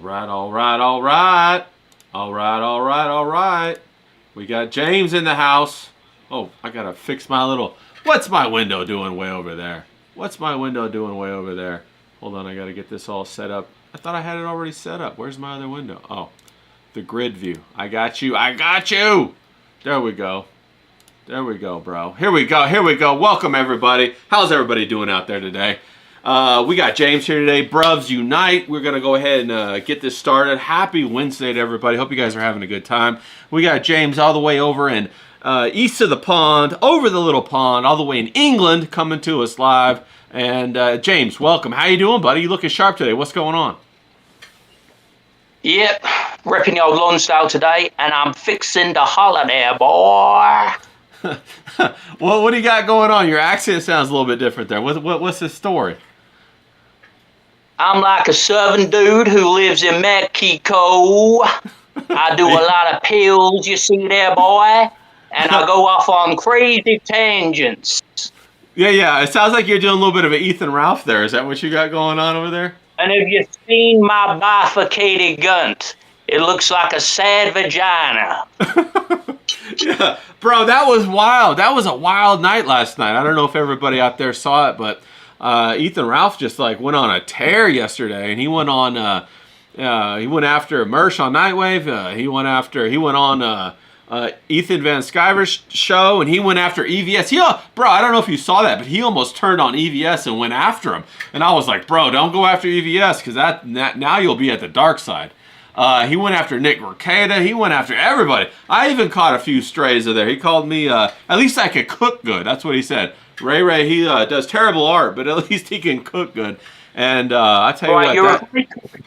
right, all right, all right. All right, all right, all right. We got James in the house. Oh, I gotta fix my little... What's my window doing way over there? What's my window doing way over there? Hold on, I gotta get this all set up. I thought I had it already set up. Where's my other window? Oh, the grid view. I got you. I got you. There we go. There we go, bro. Here we go. Here we go. Welcome, everybody. How's everybody doing out there today? We got James here today. Bruvs Unite. We're going to go ahead and get this started. Happy Wednesday to everybody. Hope you guys are having a good time. We got James all the way over in east of the pond, over the little pond, all the way in England, coming to us live. And James, welcome. How you doing, buddy? You looking sharp today. What's going on? Yep, repping the old Lonsdale today, and I'm fixing the holiday, boy. Well, what do you got going on? Your accent sounds a little bit different there. What's the story? I'm like a southern dude who lives in Mexico. I do a lot of pills, you see there, boy, and I go off on crazy tangents. Yeah. It sounds like you're doing a little bit of an Ethan Ralph there. Is that what you got going on over there? And have you seen my bifurcated gunt? It looks like a sad vagina. Yeah, bro, that was wild. That was a wild night last night. I don't know if everybody out there saw it, but Ethan Ralph just like went on a tear yesterday, and he went on. He went after Mersh on Nightwave. He went on Ethan Van Sciver's show, and he went after EVS. Bro, I don't know if you saw that, but he almost turned on EVS and went after him. And I was like, bro, don't go after EVS, because that now you'll be at the dark side. He went after Nick Mercada. He went after everybody. I even caught a few strays of there. He called me, at least I could cook good. That's what he said. Ray, he does terrible art, but at least he can cook good. And I tell you what, you're a great cook.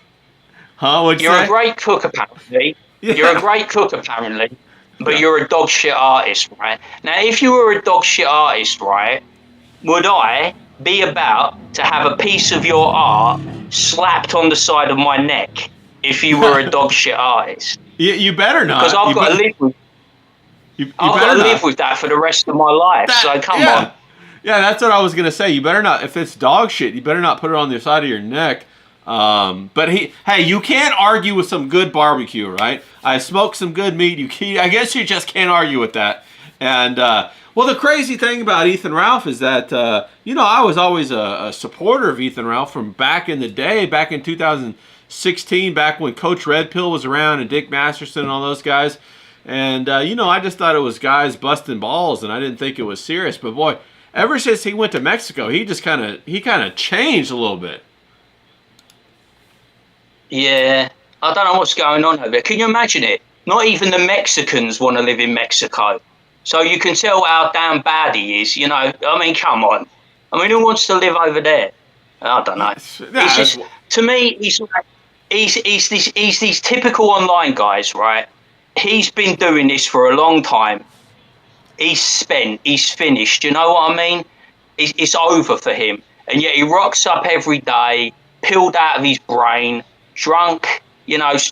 Huh? What'd you You're say? a great cook, apparently. Yeah. You're a great cook, apparently. But you're a dog shit artist, right? Now, if you were a dog shit artist, right, would I be about to have a piece of your art slapped on the side of my neck if you were a dog shit artist? You better not. Because I've got to live with. I've got to live with that for the rest of my life. So come on. Yeah, that's what I was gonna say. You better not. If it's dog shit, you better not put it on the side of your neck. But hey, you can't argue with some good barbecue, right? I smoked some good meat. I guess you just can't argue with that. And well, the crazy thing about Ethan Ralph is that I was always a supporter of Ethan Ralph from back in the day, back in 2016, back when Coach Red Pill was around and Dick Masterson and all those guys. And I just thought it was guys busting balls, and I didn't think it was serious. But boy, ever since he went to Mexico, he kind of changed a little bit. Yeah, I don't know what's going on over there. Can you imagine it? Not even the Mexicans want to live in Mexico. So you can tell how damn bad he is, I mean, come on. I mean, who wants to live over there? I don't know. It's just, to me, he's these typical online guys, right? He's been doing this for a long time. He's finished, you know what I mean? It's over for him. And yet he rocks up every day, pilled out of his brain, drunk,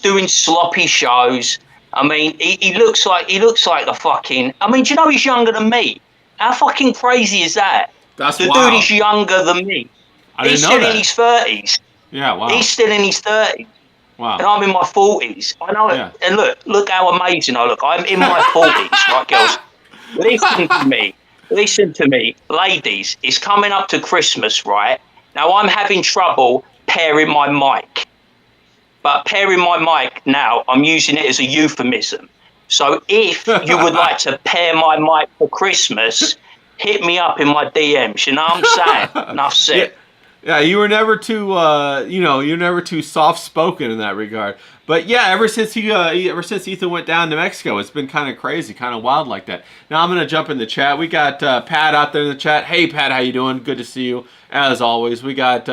doing sloppy shows. I mean, he looks like the fucking... I mean, do you know he's younger than me? How fucking crazy is that? That's the wild. Dude is younger than me. He's still in his 30s. Yeah, wow. He's still in his 30s. Wow. And I'm in my 40s. I know it. And look how amazing I look. I'm in my 40s, right, girls? Listen to me. Ladies, it's coming up to Christmas, right? Now, I'm having trouble pairing my mic. But pairing my mic now, I'm using it as a euphemism. So if you would like to pair my mic for Christmas, hit me up in my DMs. You know what I'm saying? Enough said. Yeah, you were never too, you're never too soft-spoken in that regard. But yeah, ever since Ethan went down to Mexico, it's been kind of crazy, kind of wild like that. Now I'm gonna jump in the chat. We got Pat out there in the chat. Hey Pat, how you doing? Good to see you as always. We got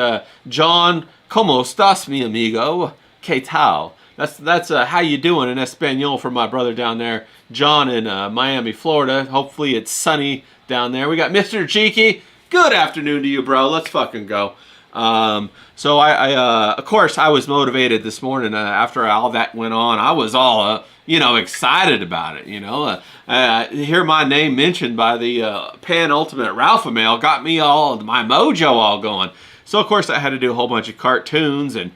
John. ¿Cómo estás, mi amigo? ¿Qué tal? That's how you doing in Espanol for my brother down there, John in Miami, Florida. Hopefully it's sunny down there. We got Mr. Cheeky. Good afternoon to you, bro. Let's fucking go. So I of course, I was motivated this morning after all that went on. I was all, excited about it. Hear my name mentioned by the penultimate Ralph Mail got me my mojo all going. So of course I had to do a whole bunch of cartoons and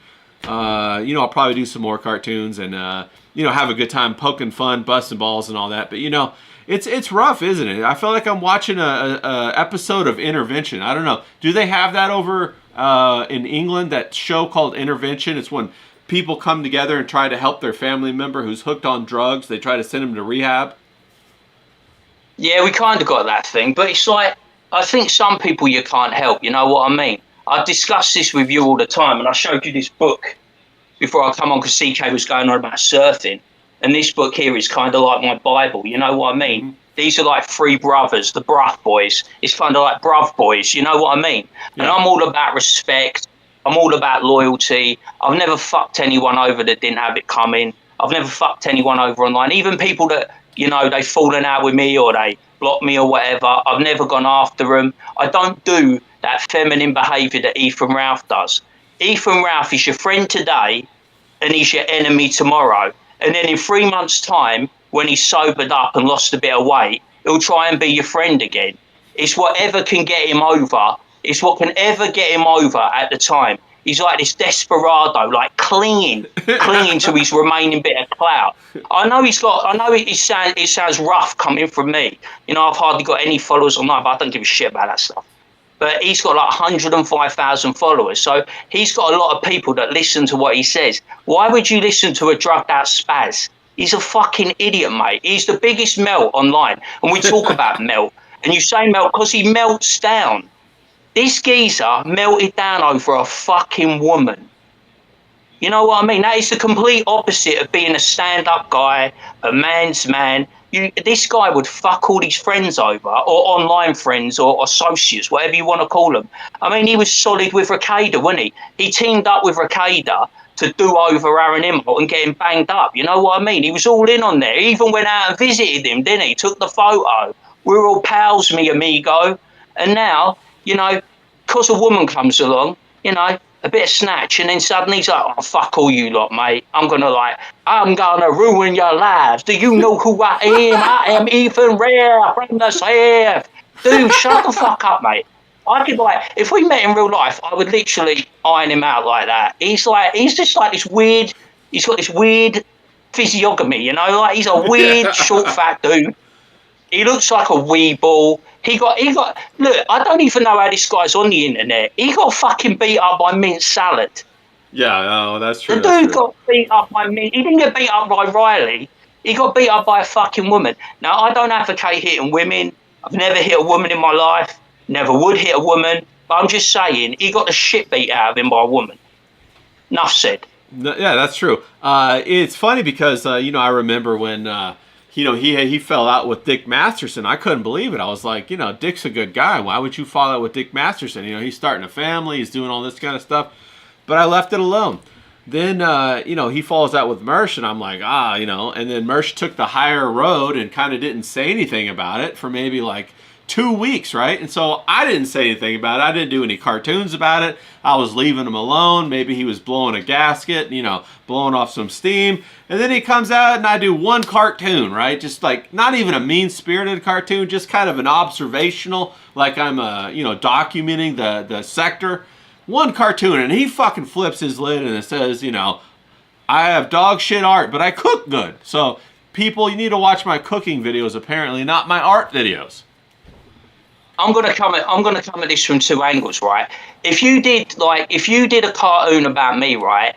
I'll probably do some more cartoons and have a good time poking fun, busting balls, and all that. But it's rough, isn't it? I feel like I'm watching a episode of Intervention. I don't know. Do they have that over in England? That show called Intervention. It's when people come together and try to help their family member who's hooked on drugs. They try to send him to rehab. Yeah, we kind of got that thing, but it's like, I think some people you can't help, you know what I mean? I discuss this with you all the time, and I showed you this book before I come on because CK was going on about surfing, and this book here is kind of like my Bible, you know what I mean? Mm-hmm. These are like three brothers, the Bruv boys. It's kind of like Bruv boys, you know what I mean? Yeah. And I'm all about respect. I'm all about loyalty. I've never fucked anyone over that didn't have it coming. I've never fucked anyone over online, even people that, they've fallen out with me or they block me or whatever. I've never gone after them. I don't do that feminine behaviour that Ethan Ralph does. Ethan Ralph is your friend today and he's your enemy tomorrow. And then in 3 months' time, when he's sobered up and lost a bit of weight, he'll try and be your friend again. It's whatever can get him over. It's what can ever get him over at the time. He's like this desperado, like clinging to his remaining bit of clout. I know it sounds rough coming from me. I've hardly got any followers online, but I don't give a shit about that stuff. But he's got like 105,000 followers. So he's got a lot of people that listen to what he says. Why would you listen to a drugged out spaz? He's a fucking idiot, mate. He's the biggest melt online. And we talk about melt. And you say melt because he melts down. This geezer melted down over a fucking woman. You know what I mean? That is the complete opposite of being a stand-up guy, a man's man. This guy would fuck all his friends over, or online friends, or associates, whatever you want to call them. I mean, he was solid with Rakada, wasn't he? He teamed up with Rakada to do over Aaron Imholt and get him banged up. You know what I mean? He was all in on there. He even went out and visited him, didn't he? Took the photo. We're all pals, me amigo. And now, because a woman comes along, a bit of snatch, and then suddenly he's like, oh, fuck all you lot, mate. I'm gonna ruin your lives. Do you know who I am? I am Ethan Rare from the South. Dude, shut the fuck up, mate. I could if we met in real life, I would literally iron him out like that. He's just like this weird, he's got this weird physiognomy, like he's a weird, short, fat dude. He looks like a weeble. He got, look, I don't even know how this guy's on the internet. He got fucking beat up by mint salad. Yeah, no, that's true. The dude got beat up by mint. He didn't get beat up by Riley. He got beat up by a fucking woman. Now, I don't advocate hitting women. I've never hit a woman in my life. Never would hit a woman. But I'm just saying, he got the shit beat out of him by a woman. Enough said. Yeah, that's true. It's funny because, I remember when... he fell out with Dick Masterson. I couldn't believe it. I was like, Dick's a good guy. Why would you fall out with Dick Masterson? He's starting a family. He's doing all this kind of stuff. But I left it alone. Then, he falls out with Mersh, and I'm like, And then Mersh took the higher road and kind of didn't say anything about it for maybe like 2 weeks, right? And so I didn't say anything about it. I didn't do any cartoons about it. I was leaving him alone. Maybe he was blowing a gasket, blowing off some steam. And then he comes out and I do one cartoon, right? Just like not even a mean-spirited cartoon, just kind of an observational, like I'm, documenting the sector. One cartoon, and he fucking flips his lid and it says, I have dog shit art, but I cook good. So people, you need to watch my cooking videos, apparently, not my art videos. I'm gonna come at this from two angles, right? If you did a cartoon about me, right,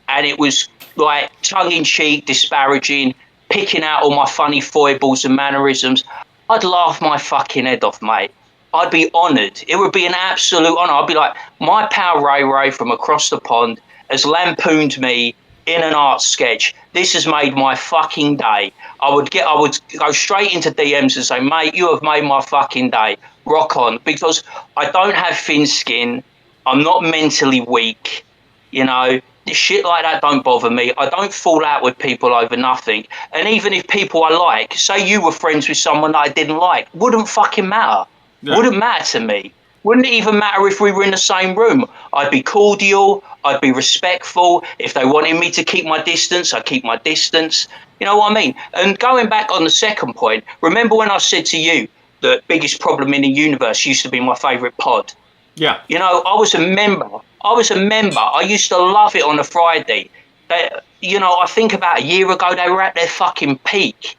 and it was like tongue-in-cheek, disparaging, picking out all my funny foibles and mannerisms, I'd laugh my fucking head off, mate. I'd be honoured. It would be an absolute honour. I'd be like, my pal Ray Ray from across the pond has lampooned me in an art sketch. This has made my fucking day. I would go straight into DMs and say, mate, you have made my fucking day. Rock on. Because I don't have thin skin. I'm not mentally weak. Shit like that don't bother me. I don't fall out with people over nothing. And even if people I like, say you were friends with someone that I didn't like, wouldn't fucking matter. No. Wouldn't matter to me. Wouldn't even matter if we were in the same room. I'd be cordial. I'd be respectful. If they wanted me to keep my distance, I'd keep my distance. You know what I mean? And going back on the second point, remember when I said to you that biggest problem in the universe used to be my favourite pod? Yeah. I was a member I was a member. I used to love it on a Friday. I think about a year ago, they were at their fucking peak.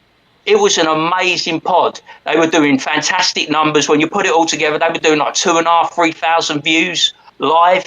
It was an amazing pod. They were doing fantastic numbers. When you put it all together, they were doing like 2,500, 3,000 views live.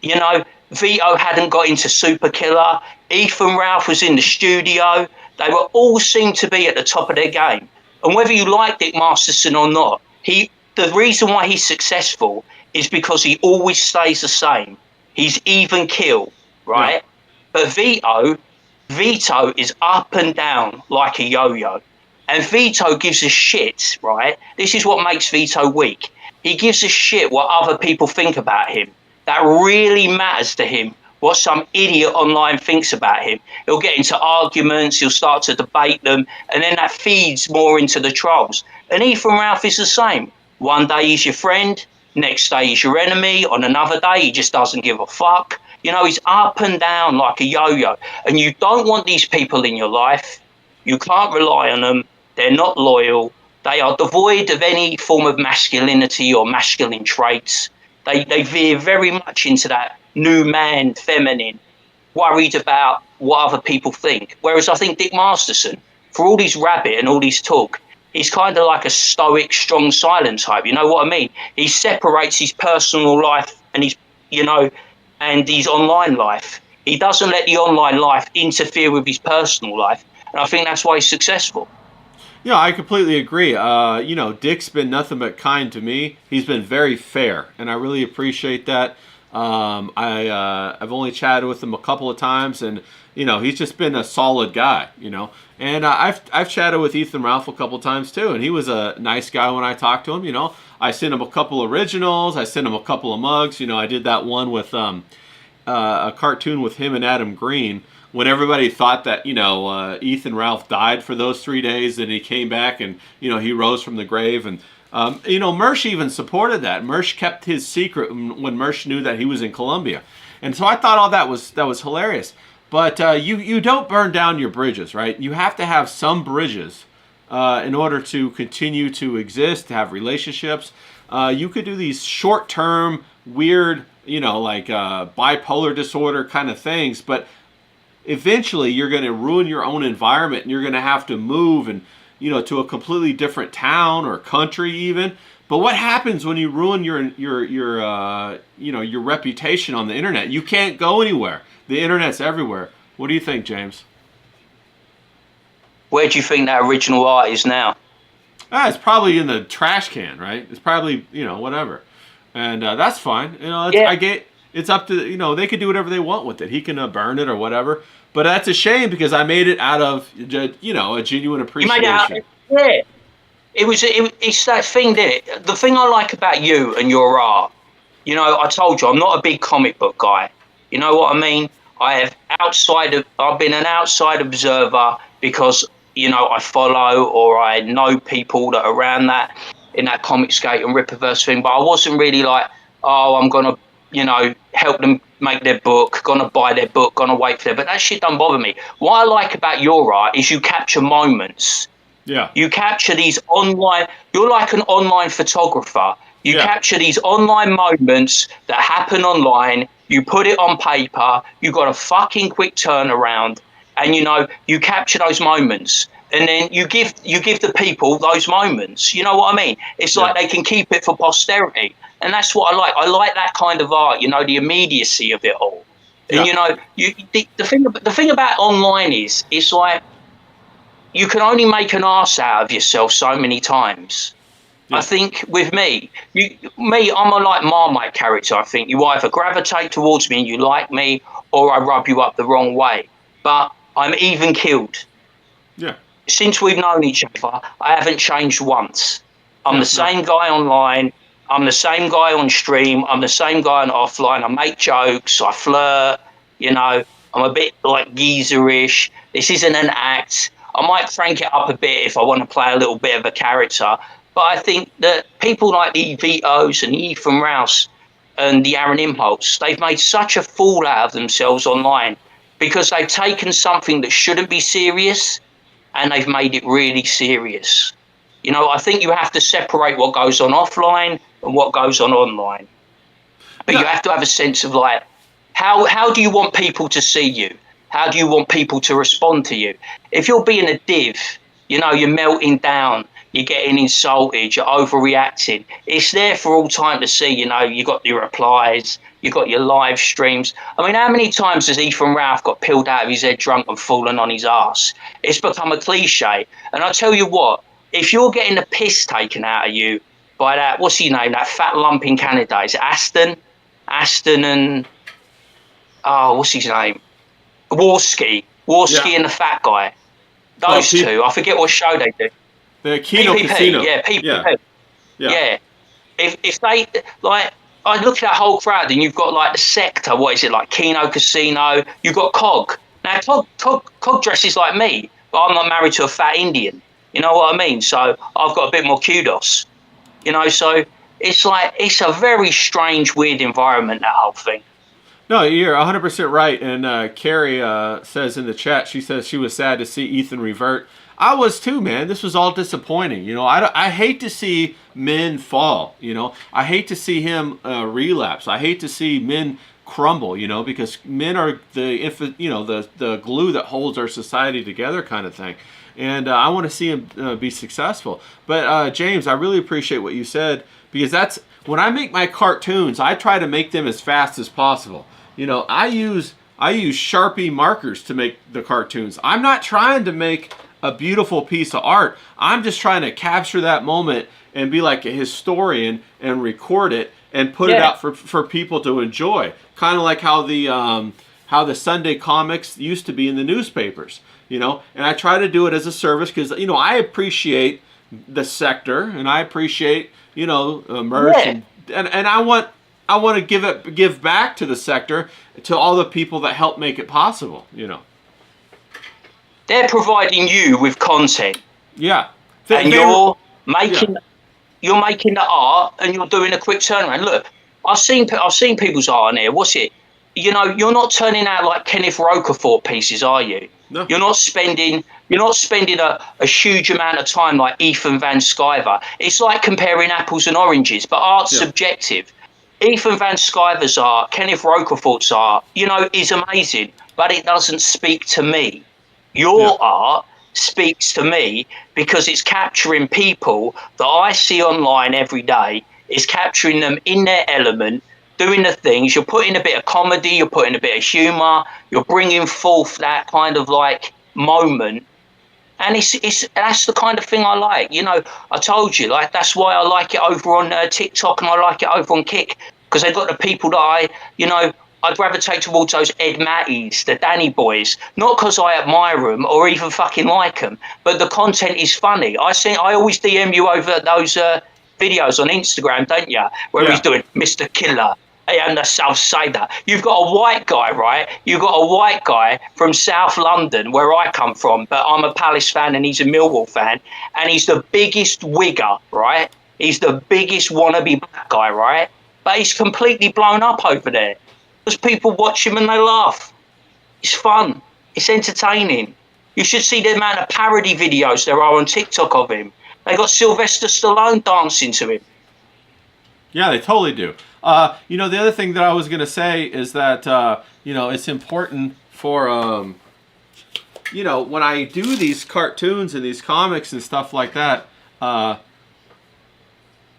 You know, Vito hadn't got into Super Killer. Ethan Ralph was in the studio. They were all seemed to be at the top of their game. And whether you like Dick Masterson or not, the reason why he's successful is because he always stays the same. He's even kill, Yeah. right? But Vito is up and down like a yo-yo. And Vito gives a shit, right? This is what makes Vito weak. He gives a shit what other people think about him. That really matters to him, what some idiot online thinks about him. He'll get into arguments, he'll start to debate them, and then that feeds more into the trolls. And Ethan Ralph is the same. One day he's your friend, next day he's your enemy, on another day he just doesn't give a fuck. You know, he's up and down like a yo-yo. And you don't want these people in your life. You can't rely on them. They're not loyal. They are devoid of any form of masculinity or masculine traits. They veer very much into that new man, feminine, worried about what other people think. Whereas I think Dick Masterson, for all his rabbit and all his talk, he's kind of like a stoic, strong silent type. You know what I mean? He separates his personal life and his online life. He doesn't let the online life interfere with his personal life. And I think that's why he's successful. Yeah, I completely agree. Dick's been nothing but kind to me. He's been very fair, and I really appreciate that. I've only chatted with him a couple of times, and he's just been a solid guy. And I've chatted with Ethan Ralph a couple of times too, and he was a nice guy when I talked to him. I sent him a couple originals. I sent him a couple of mugs. I did that one with a cartoon with him and Adam Green. When everybody thought that Ethan Ralph died for those 3 days, and he came back and he rose from the grave, and Mersh even supported that. Mersh kept his secret when Mersh knew that he was in Colombia, and so I thought all that was hilarious. But you don't burn down your bridges, right? You have to have some bridges in order to continue to exist, to have relationships. You could do these short-term, weird, like bipolar disorder kind of things, but eventually you're going to ruin your own environment, and you're going to have to move and to a completely different town or country even. But what happens when you ruin your reputation on the internet? You can't go anywhere. The internet's everywhere. What do you think, James? Where do you think that original art is now? It's probably in the trash can, right? It's probably whatever, and that's fine. I get. It's up to they could do whatever they want with it. He can burn it or whatever. But that's a shame because I made it out of a genuine appreciation. Yeah. It's that thing, didn't it? The thing I like about you and your art, I told you I'm not a big comic book guy. You know what I mean? I've been an outside observer because I follow or I know people that are around that in that comic skate and Rippaverse thing, but I wasn't really like, oh, I'm gonna help them make their book, gonna buy their book, gonna wait for them. But that shit don't bother me. What I like about your art is you capture moments. Yeah. You capture these online, you're like an online photographer. You capture these online moments that happen online, you put it on paper, you got a fucking quick turnaround, and you capture those moments. And then you give the people those moments. You know what I mean? It's like they can keep it for posterity. And that's what I like. I like that kind of art, the immediacy of it all. And the thing about online is, it's like you can only make an arse out of yourself so many times. Yeah. I think with me, I'm a like Marmite character. I think you either gravitate towards me and you like me, or I rub you up the wrong way. But I'm even killed. Yeah. Since we've known each other, I haven't changed once. I'm the same guy online. I'm the same guy on stream. I'm the same guy on offline. I make jokes. I flirt. I'm a bit like geezerish. This isn't an act. I might crank it up a bit if I want to play a little bit of a character. But I think that people like the Vitos and the Ethan Rouse and the Aaron Imholtz, they've made such a fool out of themselves online because they've taken something that shouldn't be serious and they've made it really serious. I think you have to separate what goes on offline and what goes on online. But No, you have to have a sense of like, how do you want people to see you? How do you want people to respond to you? If you're being a div, you're melting down, you're getting insulted, you're overreacting. It's there for all time to see. You got your replies, you got your live streams. I mean, how many times has Ethan Ralph got peeled out of his head drunk and fallen on his ass? It's become a cliche. And I tell you what, if you're getting the piss taken out of you by that, what's his name, that fat lump in Canada, is it Aston and what's his name? Warski yeah. and the fat guy. Oh, Those two. I forget what show they do. the Kino PPP. Casino. Yeah, Yeah, PPP. yeah, Yeah. If they like, I look at that whole crowd, and you've got like the sector. What is it like? Kino Casino. You've got Cog. Now Cog dresses like me, but I'm not married to a fat Indian. You know what I mean? So I've got a bit more kudos. So it's like it's a very strange, weird environment, that whole thing. No, you're 100% right. And Carrie says in the chat, she says she was sad to see Ethan revert. I was too, man. This was all disappointing. I hate to see men fall. I hate to see him relapse. I hate to see men crumble. Because men are the glue that holds our society together, kind of thing. And I want to see him be successful. But James, I really appreciate what you said, because that's when I make my cartoons, I try to make them as fast as possible. I use Sharpie markers to make the cartoons. I'm not trying to make a beautiful piece of art. I'm just trying to capture that moment and be like a historian and record it and put it out for people to enjoy. Kind of like how the Sunday comics used to be in the newspapers. And I try to do it as a service because I appreciate the sector and I appreciate merch and I want to give back to the sector, to all the people that help make it possible. They're providing you with content, Yeah. and you're making the art, and you're doing a quick turnaround. Look, I've seen people's art on here. What's it? You're not turning out like Kenneth Rocafort pieces, are you? No. You're not spending a huge amount of time like Ethan Van Sciver. It's like comparing apples and oranges, but art's subjective. Ethan Van Sciver's art, Kenneth Rocafort's art, is amazing, but it doesn't speak to me. Your art speaks to me because it's capturing people that I see online every day. It's capturing them in their element, doing the things. You're putting a bit of comedy, you're putting a bit of humour, you're bringing forth that kind of like moment. And that's the kind of thing I like. I told you, like, that's why I like it over on TikTok and I like it over on Kick, because they've got the people that I gravitate towards, those Ed Matties, the Danny boys, not because I admire them or even fucking like them, but the content is funny. I always DM you over those videos on Instagram, don't you? Where he's doing Mr. Killer. And the South Sider. You've got a white guy, right? You've got a white guy from South London, where I come from, but I'm a Palace fan and he's a Millwall fan, and he's the biggest wigger, right? He's the biggest wannabe black guy, right? But he's completely blown up over there because people watch him and they laugh. It's fun. It's entertaining. You should see the amount of parody videos there are on TikTok of him. They got Sylvester Stallone dancing to him. Yeah, they totally do. The other thing that I was going to say is that, it's important for, when I do these cartoons and these comics and stuff like that,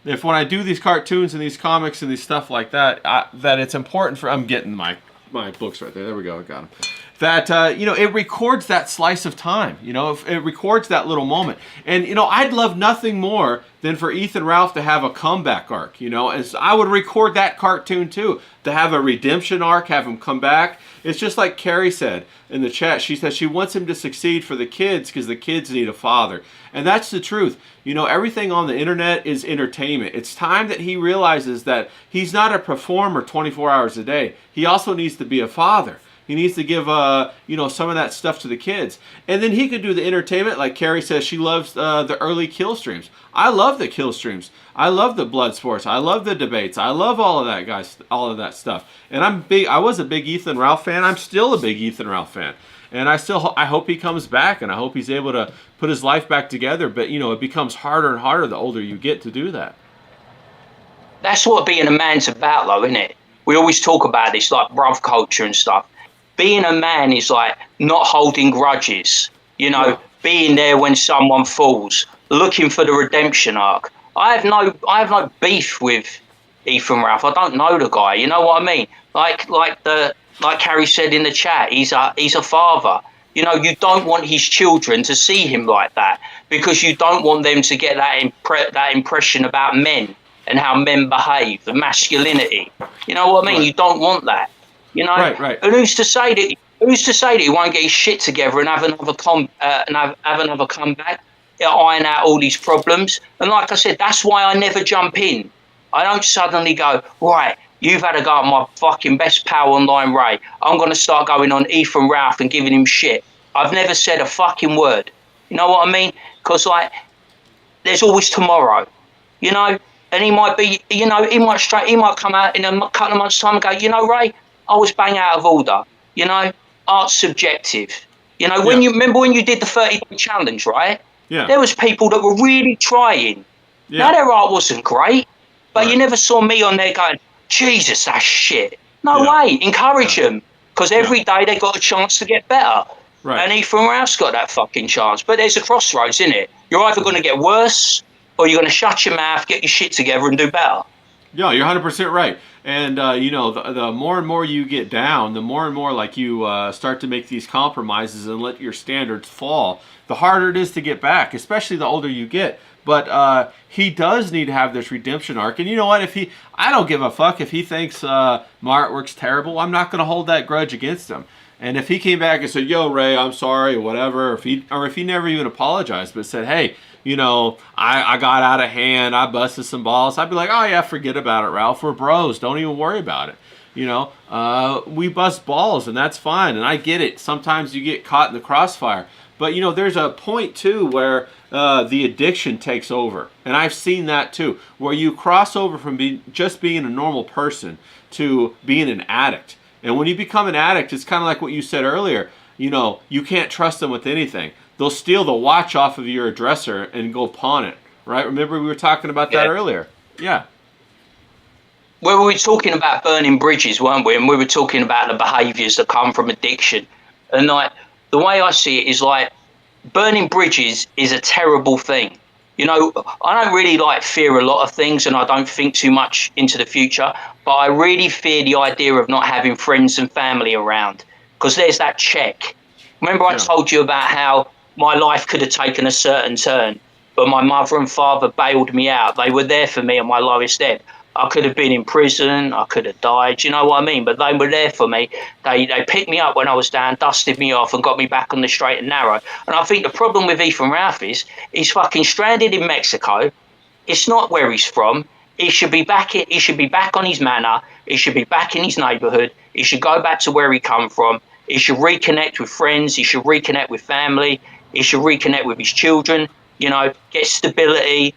when I do these cartoons and these comics and these stuff like that, that it's important for, I'm getting my books right there. There we go. I got them. That, it records that slice of time. It records that little moment. And, I'd love nothing more than for Ethan Ralph to have a comeback arc. As I would record that cartoon too, to have a redemption arc, have him come back. It's just like Carrie said in the chat. She says she wants him to succeed for the kids because the kids need a father. And that's the truth. Everything on the internet is entertainment. It's time that he realizes that he's not a performer 24 hours a day. He also needs to be a father. He needs to give, some of that stuff to the kids. And then he could do the entertainment. Like Carrie says, she loves the early kill streams. I love the kill streams. I love the blood sports. I love the debates. I love all of that, guys, all of that stuff. And I was a big Ethan Ralph fan. I'm still a big Ethan Ralph fan. And I hope he comes back, and I hope he's able to put his life back together. But, it becomes harder and harder the older you get to do that. That's what being a man's about, though, isn't it? we always talk about this, like bruv culture and stuff. Being a man is like not holding grudges, you know, Yeah. being there when someone falls, looking for the redemption arc. I have no beef with Ethan Ralph. I don't know the guy. You know what I mean? Like Harry said in the chat, he's a father. You know, you don't want his children to see him like that because you don't want them to get that impression about men and how men behave, the masculinity. You know what I mean? Right. You don't want that. You know, Right. Right. and who's to say that he won't get his shit together and have another have another comeback, iron out all these problems? And like I said, that's why I never jump in. I don't suddenly go, right, you've had a go at my fucking best pal online, Ray. I'm going to start going on Ethan Ralph and giving him shit. I've never said a fucking word. You know what I mean? Because, like, there's always tomorrow, you know? And he might be, you know, he might come out in a couple of months' time and go, you know, Ray, I was bang out of order. You know, art's subjective. You know, when Yeah. you remember when you did the 30-day challenge, right? Yeah. There was people that were really trying. Now Yeah. their art wasn't great, but you Right. never saw me on there going, Jesus, that's shit. No Yeah. way. Encourage Yeah. them because every day they got a chance to get better. Right. And Ethan Ralph's got that fucking chance. But there's a crossroads, isn't it? You're either going to Mm-hmm. get worse or you're going to shut your mouth, get your shit together, and do better. Yeah, you're 100% right. And you know, the more and more you get down, the more and more like you start to make these compromises and let your standards fall, the harder it is to get back, especially the older you get. But he does need to have this redemption arc. And you know what? I don't give a fuck if he thinks my artwork's terrible. I'm not going to hold that grudge against him. And if he came back and said, "Yo, Ray, I'm sorry," or whatever, if he never even apologized, but said, "Hey, you know, I got out of hand, I busted some balls," I'd be like, "Oh yeah, forget about it, Ralph. We're bros. Don't even worry about it." You know, we bust balls, and that's fine. And I get it. Sometimes you get caught in the crossfire, but you know, there's a point too where the addiction takes over, and I've seen that too, where you cross over from just being a normal person to being an addict. And when you become an addict, it's kind of like what you said earlier. You know, you can't trust them with anything. They'll steal the watch off of your dresser and go pawn it, right? Remember we were talking about that Yeah. earlier. Yeah. Well, we were talking about burning bridges, weren't we? And we were talking about the behaviours that come from addiction. And like the way I see it is like burning bridges is a terrible thing. You know, I don't really like fear a lot of things and I don't think too much into the future, but I really fear the idea of not having friends and family around because there's that check. Remember I Yeah. told you about how my life could have taken a certain turn, but my mother and father bailed me out. They were there for me at my lowest ebb. I could have been in prison. I could have died. You know what I mean? But they were there for me. They picked me up when I was down, dusted me off, and got me back on the straight and narrow. And I think the problem with Ethan Ralph is he's fucking stranded in Mexico. It's not where he's from. He should be back. He should be back on his manor. He should be back in his neighbourhood. He should go back to where he come from. He should reconnect with friends. He should reconnect with family. He should reconnect with his children. You know, get stability.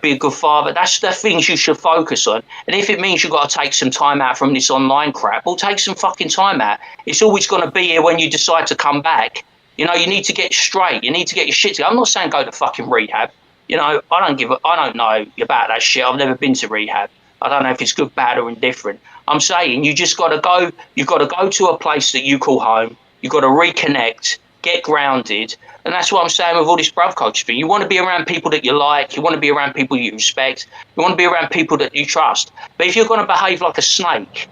Be a good father. That's the things you should focus on. And if it means you've got to take some time out from this online crap, well, take some fucking time out. It's always going to be here when you decide to come back. You know, you need to get straight. You need to get your shit together. I'm not saying go to fucking rehab. You know, I don't know about that shit. I've never been to rehab. I don't know if it's good, bad, or indifferent. I'm saying you just got to go. You've got to go to a place that you call home. You've got to reconnect, get grounded. And that's what I'm saying with all this bruv culture thing. You want to be around people that you like. You want to be around people you respect. You want to be around people that you trust. But if you're going to behave like a snake,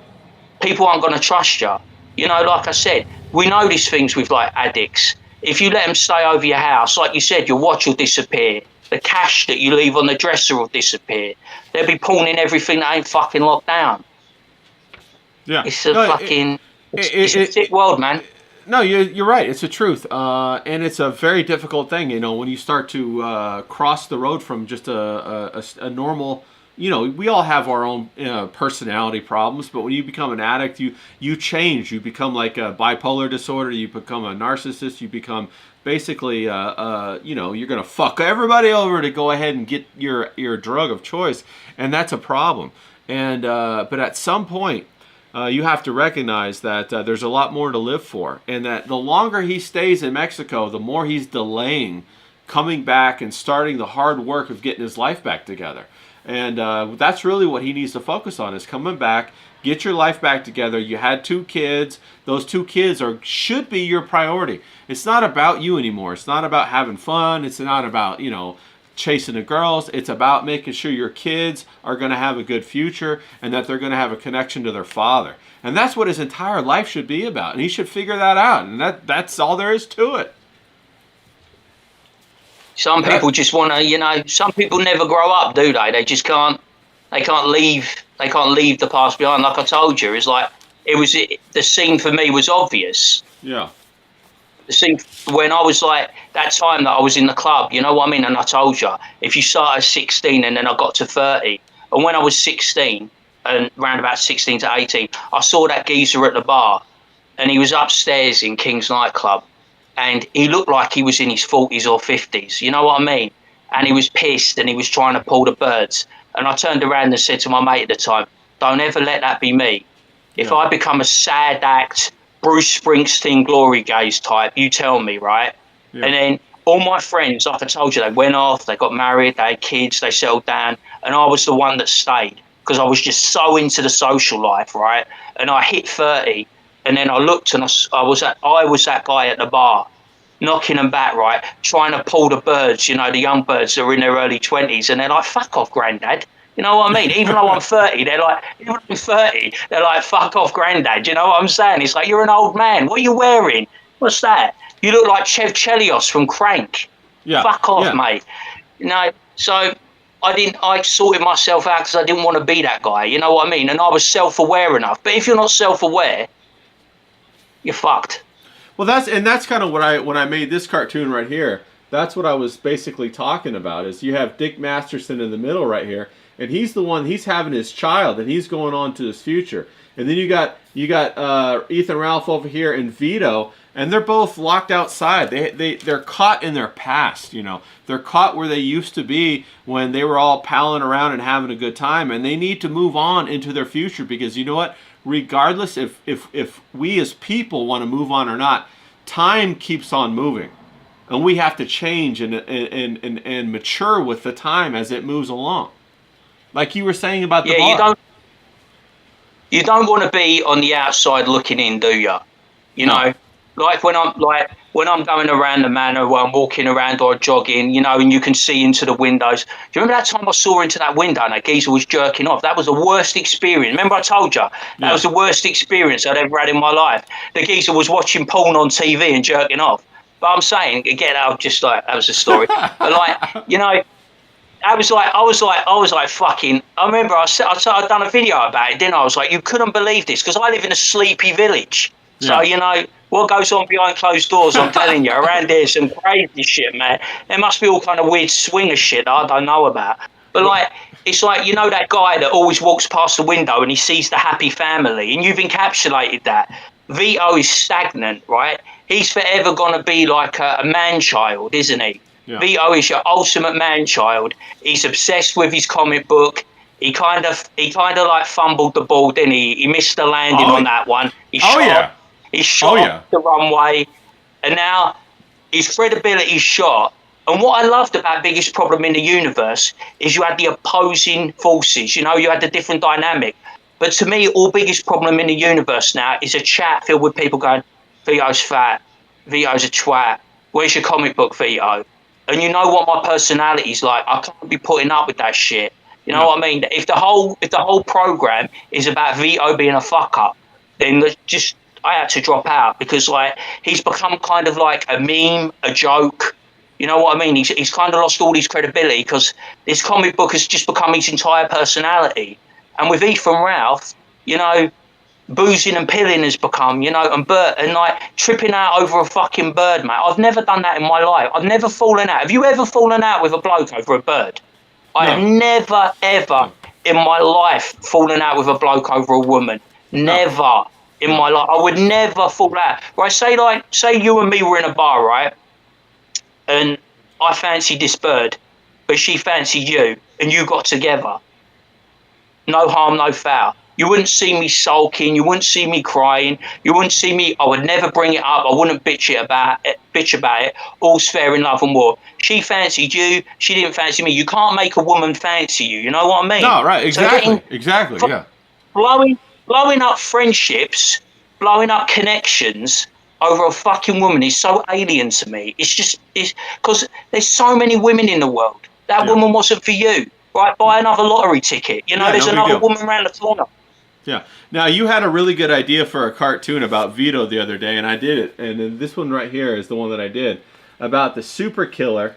people aren't going to trust you. You know, like I said, we know these things with like addicts. If you let them stay over your house, like you said, your watch will disappear. The cash that you leave on the dresser will disappear. They'll be pawning everything that ain't fucking locked down. Yeah. It's a No, fucking... It's a sick world, man. No, you're right. It's the truth, and it's a very difficult thing. You know, when you start to cross the road from just a normal. You know, we all have our own personality problems, but when you become an addict, you change. You become like a bipolar disorder. You become a narcissist. You become basically, you know, you're gonna fuck everybody over to go ahead and get your drug of choice, and that's a problem. And but at some point. You have to recognize that there's a lot more to live for, and that the longer he stays in Mexico, the more he's delaying coming back and starting the hard work of getting his life back together. And that's really what he needs to focus on, is coming back, get your life back together. You had 2 kids. Those 2 kids should be your priority. It's not about you anymore. It's not about having fun. It's not about, chasing the girls. It's about making sure your kids are going to have a good future and that they're going to have a connection to their father. And that's what his entire life should be about. And he should figure that out. And that's all there is to it. Some people just want to, some people never grow up, do they? They just can't. They can't leave. They can't leave the past behind. Like I told you, the scene for me was obvious. Yeah. The scene when I was like that time that I was in the club, you know what I mean? And I told you, if you start at 16 and then I got to 30, and when I was 16 and round about 16 to 18, I saw that geezer at the bar, and he was upstairs in King's nightclub. And he looked like he was in his 40s or 50s, you know what I mean? And he was pissed and he was trying to pull the birds. And I turned around and said to my mate at the time, don't ever let that be me. If I become a sad act, Bruce Springsteen glory gaze type, you tell me, right? Yeah. And then all my friends, like I told you, they went off, they got married, they had kids, they settled down. And I was the one that stayed because I was just so into the social life, right? And I hit 30. And then I looked and I was that guy at the bar, knocking them back, right, trying to pull the birds, the young birds that are in their early 20s. And they're like, fuck off, granddad. You know what I mean? Even though I'm 30, they're like, fuck off, granddad. You know what I'm saying? It's like, you're an old man. What are you wearing? What's that? You look like Chev Chelios from Crank. Yeah. Fuck off, mate. So I sorted myself out because I didn't want to be that guy. You know what I mean? And I was self-aware enough. But if you're not self-aware, you're fucked. Well, that's kind of what when I made this cartoon right here. That's what I was basically talking about. Is you have Dick Masterson in the middle right here, and he's the one. He's having his child, and he's going on to his future. And then you got Ethan Ralph over here and Vito, and they're both locked outside. They're caught in their past. They're caught where they used to be when they were all palling around and having a good time, and they need to move on into their future because you know what? Regardless if we as people want to move on or not, time keeps on moving, and we have to change and mature with the time as it moves along. Like you were saying about the bar. You don't want to be on the outside looking in, do you? No. Like when I'm going around the manor, where I'm walking around or jogging, and you can see into the windows. Do you remember that time I saw into that window and that geezer was jerking off? That was the worst experience. Remember I told you? That was the worst experience I'd ever had in my life. The geezer was watching porn on TV and jerking off. But I'm saying, again, that was a story. But I was like fucking. I remember I'd done a video about it, didn't I? I was like, you couldn't believe this because I live in a sleepy village. So, what goes on behind closed doors, I'm telling you, around here, some crazy shit, man. There must be all kind of weird swinger shit that I don't know about. But, it's like, that guy that always walks past the window and he sees the happy family, and you've encapsulated that. Vito is stagnant, right? He's forever going to be like a man-child, isn't he? Yeah. Vito is your ultimate man-child. He's obsessed with his comic book. He kind of like fumbled the ball, didn't he? He missed the landing on that one. He shot the runway, and now his credibility's shot. And what I loved about Biggest Problem in the Universe is you had the opposing forces. You had the different dynamic. But to me, all Biggest Problem in the Universe now is a chat filled with people going, Vito's fat, Vito's a twat, where's your comic book, Vito? And you know what my personality's like. I can't be putting up with that shit. You know what I mean? If the whole program is about Vito being a fuck up, then I had to drop out because he's become kind of like a meme, a joke. You know what I mean? He's kind of lost all his credibility because this comic book has just become his entire personality. And with Ethan Ralph, boozing and pilling has become, and Bert, and tripping out over a fucking bird, mate. I've never done that in my life. I've never fallen out. Have you ever fallen out with a bloke over a bird? No. I have never, ever in my life fallen out with a bloke over a woman. Never in my life. I would never fall out. Right? Say you and me were in a bar, right? And I fancied this bird, but she fancied you, and you got together. No harm, no foul. You wouldn't see me sulking. You wouldn't see me crying. You wouldn't see me. I would never bring it up. I wouldn't bitch about it. All's fair in love and war. She fancied you. She didn't fancy me. You can't make a woman fancy you. You know what I mean? No, right, exactly, yeah. Blowing up friendships, blowing up connections over a fucking woman is so alien to me. It's because there's so many women in the world. That woman wasn't for you. Right, buy another lottery ticket. You know, there's another woman around the corner. Yeah. Now, you had a really good idea for a cartoon about Vito the other day, and I did it. And then this one right here is the one that I did about the super killer.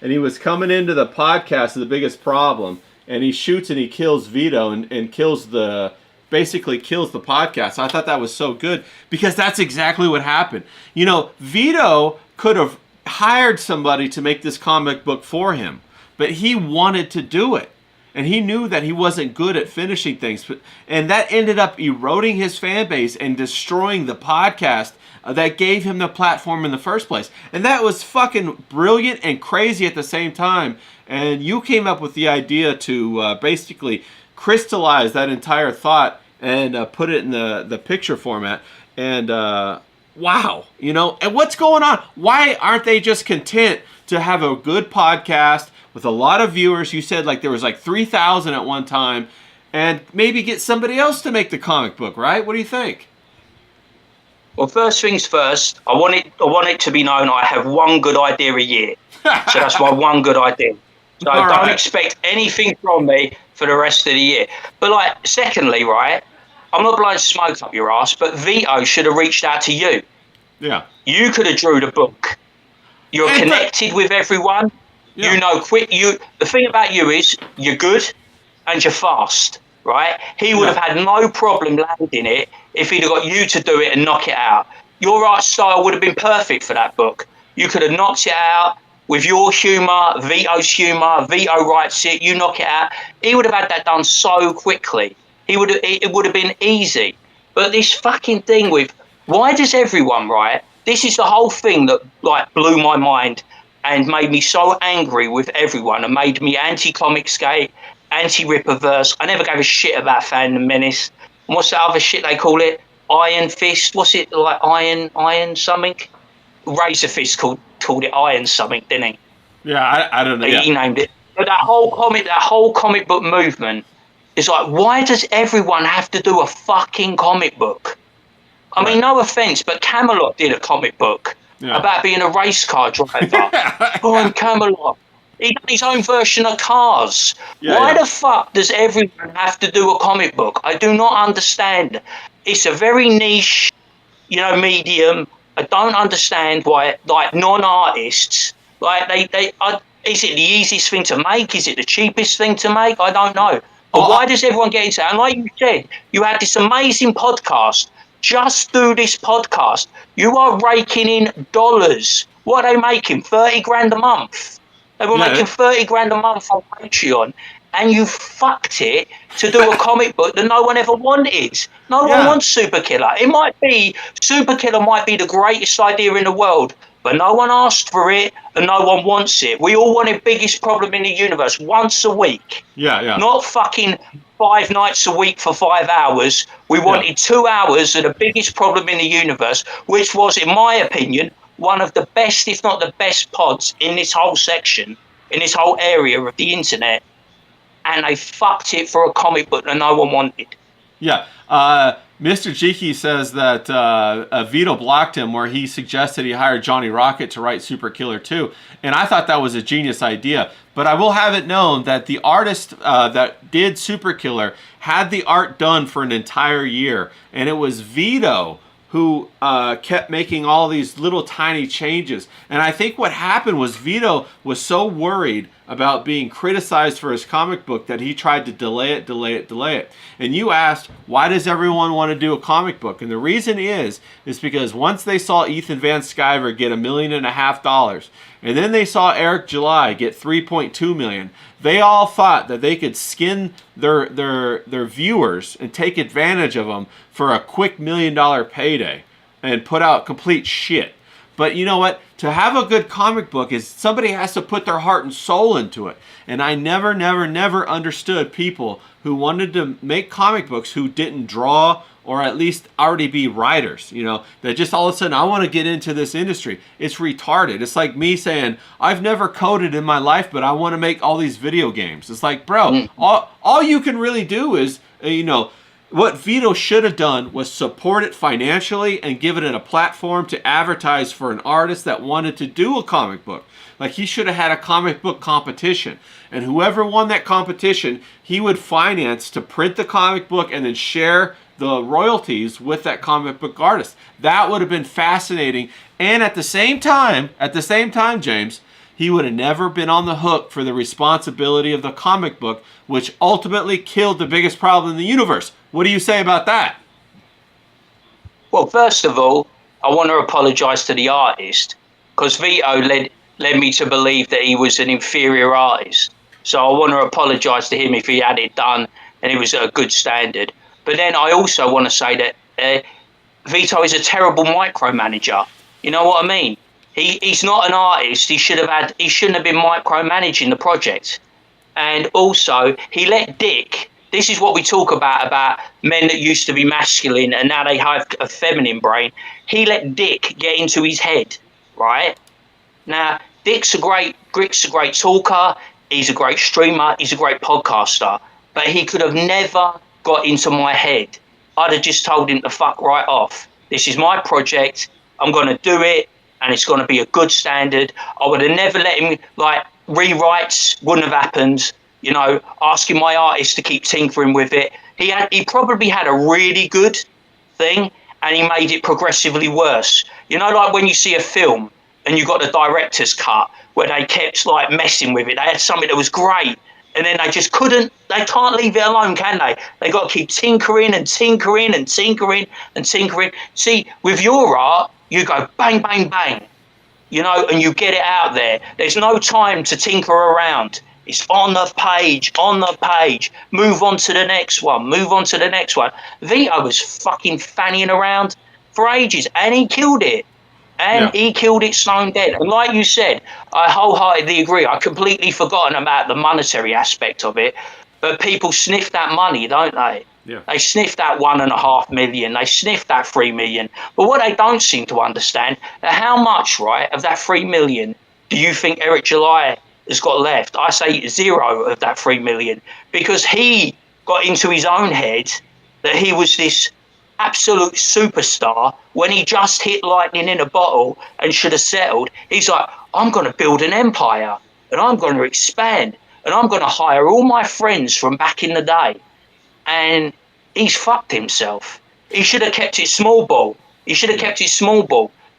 And he was coming into the podcast of The Biggest Problem, and he shoots and he kills Vito and kills basically kills the podcast. I thought that was so good because that's exactly what happened. You know, Vito could have hired somebody to make this comic book for him, but he wanted to do it. And he knew that he wasn't good at finishing things. And that ended up eroding his fan base and destroying the podcast that gave him the platform in the first place. And that was fucking brilliant and crazy at the same time. And you came up with the idea to basically crystallize that entire thought and put it in the picture format. And wow, you know, and what's going on? Why aren't they just content to have a good podcast with a lot of viewers? You said like there was like 3,000 at one time, and maybe get somebody else to make the comic book, right? What do you think? Well, first things first, I want it to be known I have one good idea a year. So that's my one good idea. So don't expect anything from me for the rest of the year. But like, secondly, right, I'm not blowing smoke up your ass, but Vito should have reached out to you. Yeah. You could have drew the book. You're connected with everyone. Yeah. You know, the thing about you is you're good and you're fast, right? He would have had no problem landing it if he'd have got you to do it and knock it out. Your art style would have been perfect for that book. You could have knocked it out with your humour, Vito's humour. Vito writes it, you knock it out. He would have had that done so quickly. It would have been easy. But this fucking thing with, why does everyone, right? This is the whole thing that like blew my mind and made me so angry with everyone and made me anti-Comicsgate, anti-Rippaverse. I never gave a shit about Phantom Menace. And what's that other shit they call it? Iron Fist? What's it like? Iron something? Razor Fist called it Iron something, didn't he? Yeah, I don't know. He named it. But that whole comic book movement is like, why does everyone have to do a fucking comic book? I mean, no offense, but Camelot did a comic book about being a race car driver. And Camelot. He done his own version of Cars. Why the fuck does everyone have to do a comic book? I do not understand. It's a very niche, you know, medium. I don't understand why, like, non-artists, like, is it the easiest thing to make? Is it the cheapest thing to make? I don't know. But why does everyone get into it? And like you said, you had this amazing podcast. Just do this podcast. You are raking in dollars. What are they making? 30 grand a month. They were making 30 grand a month on Patreon. And you fucked it to do a comic book that no one ever wanted. No one wants Super Killer. Super Killer might be the greatest idea in the world, but no one asked for it and no one wants it. We all wanted Biggest Problem in the Universe once a week. Yeah. Not fucking 5 nights a week for 5 hours. We wanted 2 hours of the Biggest Problem in the Universe, which was, in my opinion, one of the best, if not the best pods in this whole section, in this whole area of the internet. And they fucked it for a comic book that no one wanted. Yeah. Mr. Jiki says that Vito blocked him where he suggested he hired Johnny Rocket to write Super Killer 2. And I thought that was a genius idea. But I will have it known that the artist that did Super Killer had the art done for an entire year. And it was Vito who kept making all these little tiny changes. And I think what happened was Vito was so worried about being criticized for his comic book that he tried to delay it. And you asked, why does everyone want to do a comic book? And the reason is because once they saw Ethan Van Sciver get $1.5 million, and then they saw Eric July get $3.2 million, they all thought that they could skin their viewers and take advantage of them for a quick $1 million payday and put out complete shit. But you know what? To have a good comic book is somebody has to put their heart and soul into it. And I never, never, never understood people who wanted to make comic books who didn't draw or at least already be writers, that just all of a sudden, I want to get into this industry. It's retarded. It's like me saying, I've never coded in my life, but I want to make all these video games. It's like, bro, all you can really do is, what Vito should have done was support it financially and give it a platform to advertise for an artist that wanted to do a comic book. Like, he should have had a comic book competition. And whoever won that competition, he would finance to print the comic book and then share the royalties with that comic book artist. That would have been fascinating. And at the same time, James, he would have never been on the hook for the responsibility of the comic book, which ultimately killed the biggest problem in the universe. What do you say about that? Well, first of all, I want to apologise to the artist, because Vito led me to believe that he was an inferior artist. So I want to apologise to him if he had it done and it was at a good standard. But then I also want to say that Vito is a terrible micromanager. You know what I mean? He's not an artist. He shouldn't have been micromanaging the project. And also, he let Dick. This is what we talk about men that used to be masculine and now they have a feminine brain. He let Dick get into his head, right? Now, Dick's a great talker. He's a great streamer. He's a great podcaster. But he could have never got into my head. I'd have just told him to fuck right off. This is my project. I'm going to do it, and it's going to be a good standard. I would have never let him, rewrites wouldn't have happened. Asking my artist to keep tinkering with it. He probably had a really good thing, and he made it progressively worse. Like when you see a film and you got the director's cut where they kept messing with it. They had something that was great, and then they just couldn't. They can't leave it alone, can they? They got to keep tinkering and tinkering and tinkering and tinkering. See, with your art, you go bang, bang, bang, and you get it out there. There's no time to tinker around. It's on the page. Move on to the next one. Vito was fucking fannying around for ages, and he killed it. He killed it stone dead. And like you said, I wholeheartedly agree. I've completely forgotten about the monetary aspect of it. But people sniff that money, don't they? Yeah. They sniff that 1.5 million. They sniff that 3 million. But what they don't seem to understand, how much, right, of that 3 million do you think Eric July has got left? I say 0 of that 3 million, because he got into his own head that he was this absolute superstar when he just hit lightning in a bottle and should have settled. He's like, I'm going to build an empire and I'm going to expand and I'm going to hire all my friends from back in the day. And he's fucked himself. He should have kept it small ball.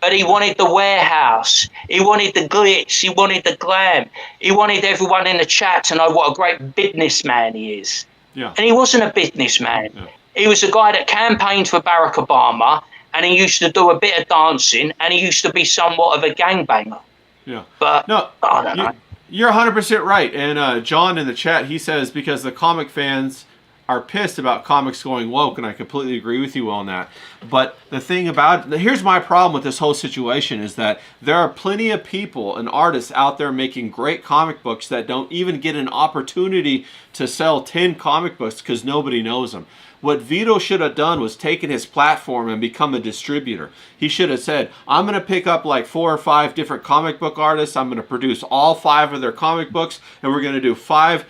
But he wanted the warehouse. He wanted the glitz. He wanted the glam. He wanted everyone in the chat to know what a great businessman he is. Yeah. And he wasn't a businessman. Yeah. He was a guy that campaigned for Barack Obama, and he used to do a bit of dancing, and he used to be somewhat of a gangbanger. Yeah. But no, I don't know. You're 100% right. And John in the chat, he says, because the comic fans are pissed about comics going woke, and I completely agree with you on that. But the thing about it, here's my problem with this whole situation, is that there are plenty of people and artists out there making great comic books that don't even get an opportunity to sell 10 comic books because nobody knows them. What Vito should have done was taken his platform and become a distributor. He should have said, I'm going to pick up 4 or 5 different comic book artists. I'm going to produce all 5 of their comic books, and we're going to do 5,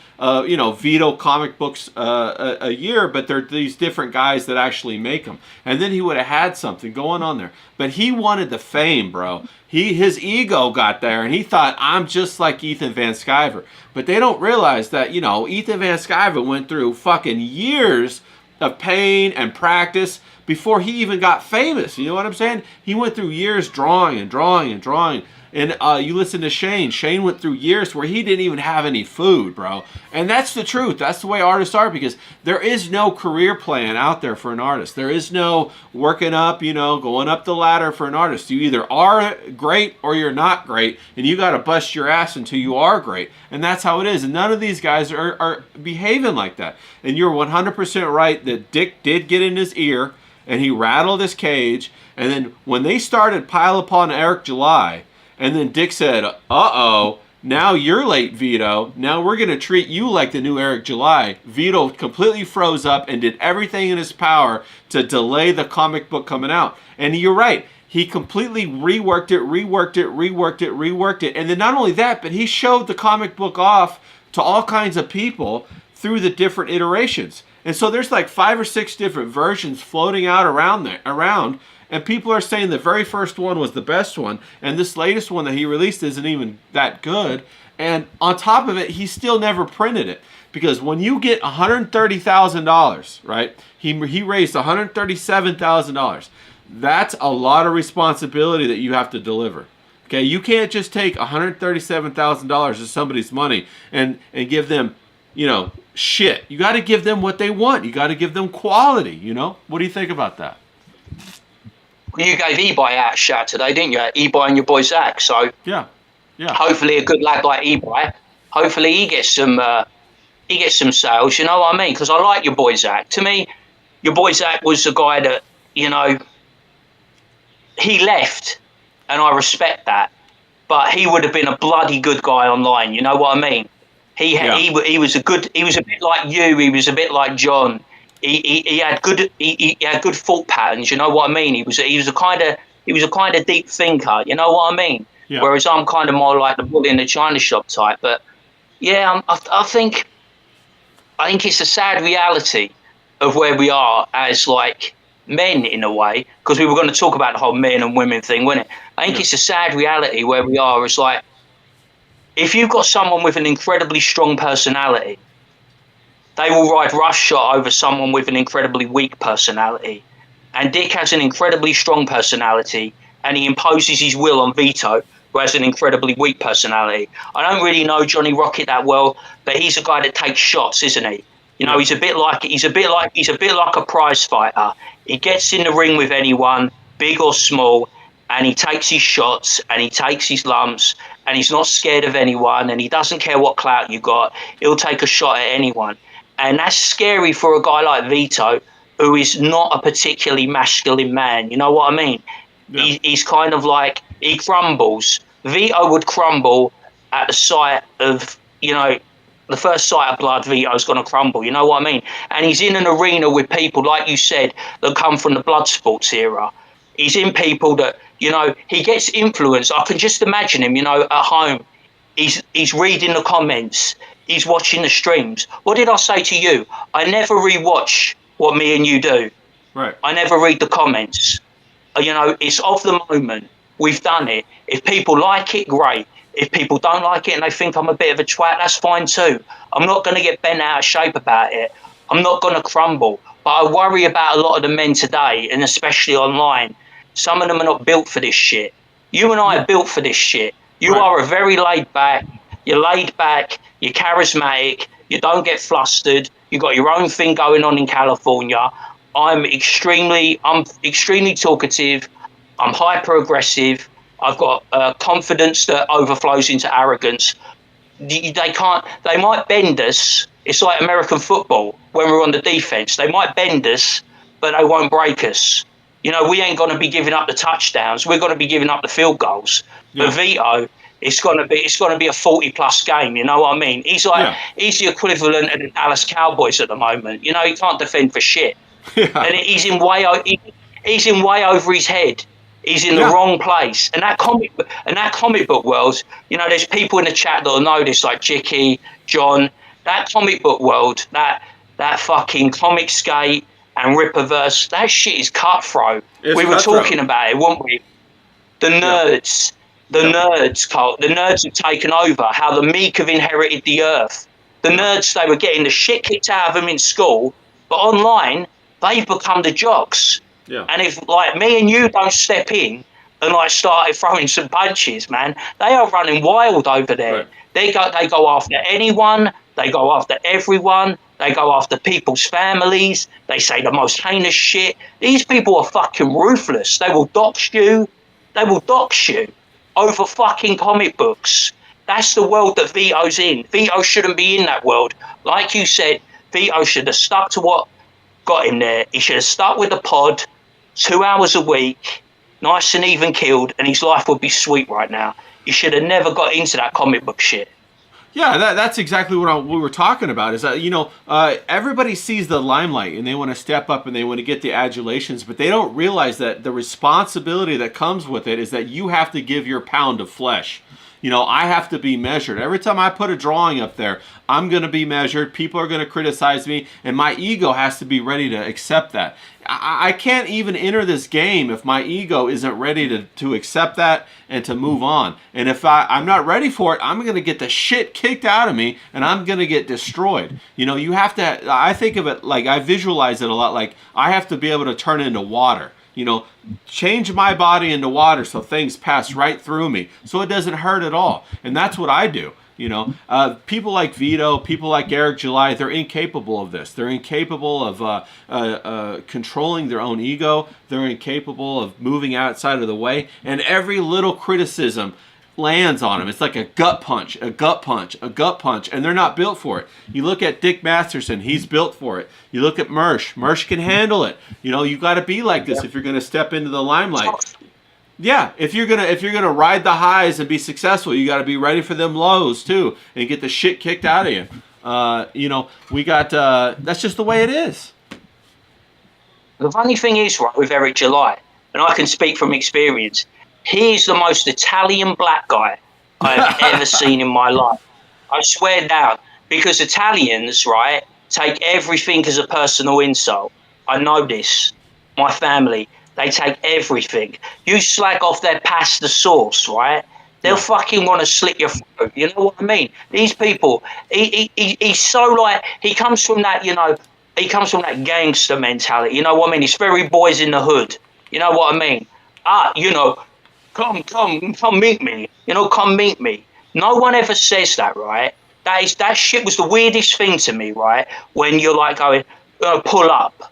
Vito comic books a year, but they're these different guys that actually make them. And then he would have had something going on there. But he wanted the fame, bro. His ego got there, and he thought, I'm just like Ethan Van Sciver. But they don't realize that, Ethan Van Sciver went through fucking years of pain and practice before he even got famous. You know what I'm saying? He went through years drawing and drawing and drawing. And you listen to Shane. Shane went through years where he didn't even have any food, bro. And that's the truth. That's the way artists are, because there is no career plan out there for an artist. There is no working up, going up the ladder for an artist. You either are great or you're not great, and you got to bust your ass until you are great. And that's how it is. And none of these guys are behaving like that. And you're 100% right that Dick did get in his ear, and he rattled his cage. And then when they started pile upon Eric July, and then Dick said, "Uh-oh, now you're late, Vito. Now we're going to treat you like the new Eric July." Vito completely froze up and did everything in his power to delay the comic book coming out. And you're right. He completely reworked it. And then not only that, but he showed the comic book off to all kinds of people through the different iterations. And so there's like 5 or 6 different versions floating out around. And people are saying the very first one was the best one, and this latest one that he released isn't even that good. And on top of it, he still never printed it. Because when you get $130,000, right? He raised $137,000. That's a lot of responsibility that you have to deliver. Okay, you can't just take $137,000 of somebody's money and give them, shit. You got to give them what they want. You got to give them quality. What do you think about that? Well, you gave eBay out a shout today, didn't you? eBay and your boy Zach. So yeah. Hopefully, a good lad like eBay. Hopefully, he gets some sales. You know what I mean? Because I like your boy Zach. To me, your boy Zach was the guy that he left, and I respect that. But he would have been a bloody good guy online. You know what I mean? He was a bit like you. He was a bit like John. He had good thought patterns. You know what I mean? He was a kind of deep thinker. You know what I mean? Yeah. Whereas I'm kind of more like the bull in the china shop type. But yeah, I think it's a sad reality of where we are as like men in a way, because we were going to talk about the whole men and women thing, wasn't it? I think it's a sad reality where we are. It's like, if you've got someone with an incredibly strong personality, they will ride roughshod over someone with an incredibly weak personality. And Dick has an incredibly strong personality, and he imposes his will on Vito, who has an incredibly weak personality. I don't really know Johnny Rocket that well, but he's a guy that takes shots, isn't he? He's a bit like a prize fighter. He gets in the ring with anyone, big or small, and he takes his shots and he takes his lumps, and he's not scared of anyone, and he doesn't care what clout you got. He'll take a shot at anyone. And that's scary for a guy like Vito, who is not a particularly masculine man. You know what I mean? Yeah. He's kind of like, he crumbles. Vito would crumble at the sight of, the first sight of blood. Vito's going to crumble. You know what I mean? And he's in an arena with people, like you said, that come from the blood sports era. He's in people that, he gets influenced. I can just imagine him, at home. He's reading the comments. He's watching the streams. What did I say to you? I never rewatch what me and you do. Right. I never read the comments. It's of the moment. We've done it. If people like it, great. If people don't like it and they think I'm a bit of a twat, that's fine too. I'm not going to get bent out of shape about it. I'm not going to crumble. But I worry about a lot of the men today, and especially online. Some of them are not built for this shit. You and I are built for this shit. You are a very laid back. You're laid back. You're charismatic. You don't get flustered. You got your own thing going on in California. I'm extremely talkative. I'm hyper aggressive. I've got confidence that overflows into arrogance. They might bend us. It's like American football when we're on the defense. They might bend us, but they won't break us. We ain't going to be giving up the touchdowns. We're going to be giving up the field goals. Yeah. But Vito, it's going to be a 40-plus game. You know what I mean? He's the equivalent of the Dallas Cowboys at the moment. He can't defend for shit. Yeah. And he's in way over his head. He's in the wrong place. And that comic book world, there's people in the chat that'll know this, like Jicky, John. That comic book world, that fucking comic skate and Rippaverse, that shit is cutthroat. We were talking about it, weren't we? The nerds, nerds, Cole. The nerds have taken over. How the meek have inherited the earth. The nerds, they were getting the shit kicked out of them in school, but online, they've become the jocks. Yeah. And if like me and you don't step in and started throwing some punches, man, they are running wild over there. Right. They go after anyone. They go after everyone. They go after people's families. They say the most heinous shit. These people are fucking ruthless. They will dox you. They will dox you over fucking comic books. That's the world that Vito's in. Vito shouldn't be in that world. Like you said, Vito should have stuck to what got him there. He should have stuck with the pod, 2 hours a week, nice and even killed, and his life would be sweet right now. You should have never got into that comic book shit. Yeah, that's exactly what we were talking about. Is that everybody sees the limelight and they want to step up and they want to get the adulations, but they don't realize that the responsibility that comes with it is that you have to give your pound of flesh. I have to be measured. Every time I put a drawing up there, I'm going to be measured. People are going to criticize me, and my ego has to be ready to accept that. I can't even enter this game if my ego isn't ready to accept that and to move on. And if I'm not ready for it, I'm going to get the shit kicked out of me, and I'm going to get destroyed. You have to, I think of it like, I visualize it a lot like I have to be able to turn into water. Change my body into water so things pass right through me so it doesn't hurt at all. And that's what I do. People like Vito, people like Eric July, they're incapable of this. They're incapable of controlling their own ego. They're incapable of moving outside of the way. And every little criticism lands on them. It's like a gut punch, a gut punch, a gut punch, and they're not built for it. You look at Dick Masterson, he's built for it. You look at Mersh can handle it. You got to be like this if you're going to step into the limelight. Yeah, if you're gonna ride the highs and be successful, you got to be ready for them lows too, and get the shit kicked out of you. We got that's just the way it is. The funny thing is, right, with Eric July, and I can speak from experience, he's the most Italian black guy I've ever seen in my life. I swear down, because Italians, right, take everything as a personal insult. I know this. My family. They take everything. You slag off their pasta sauce, right? They'll fucking want to slit your throat. You know what I mean? These people, he's so like, he comes from that, he comes from that gangster mentality. You know what I mean? It's very boys in the hood. You know what I mean? Come meet me. Come meet me. No one ever says that, right? That shit was the weirdest thing to me, right? When you're like going, pull up.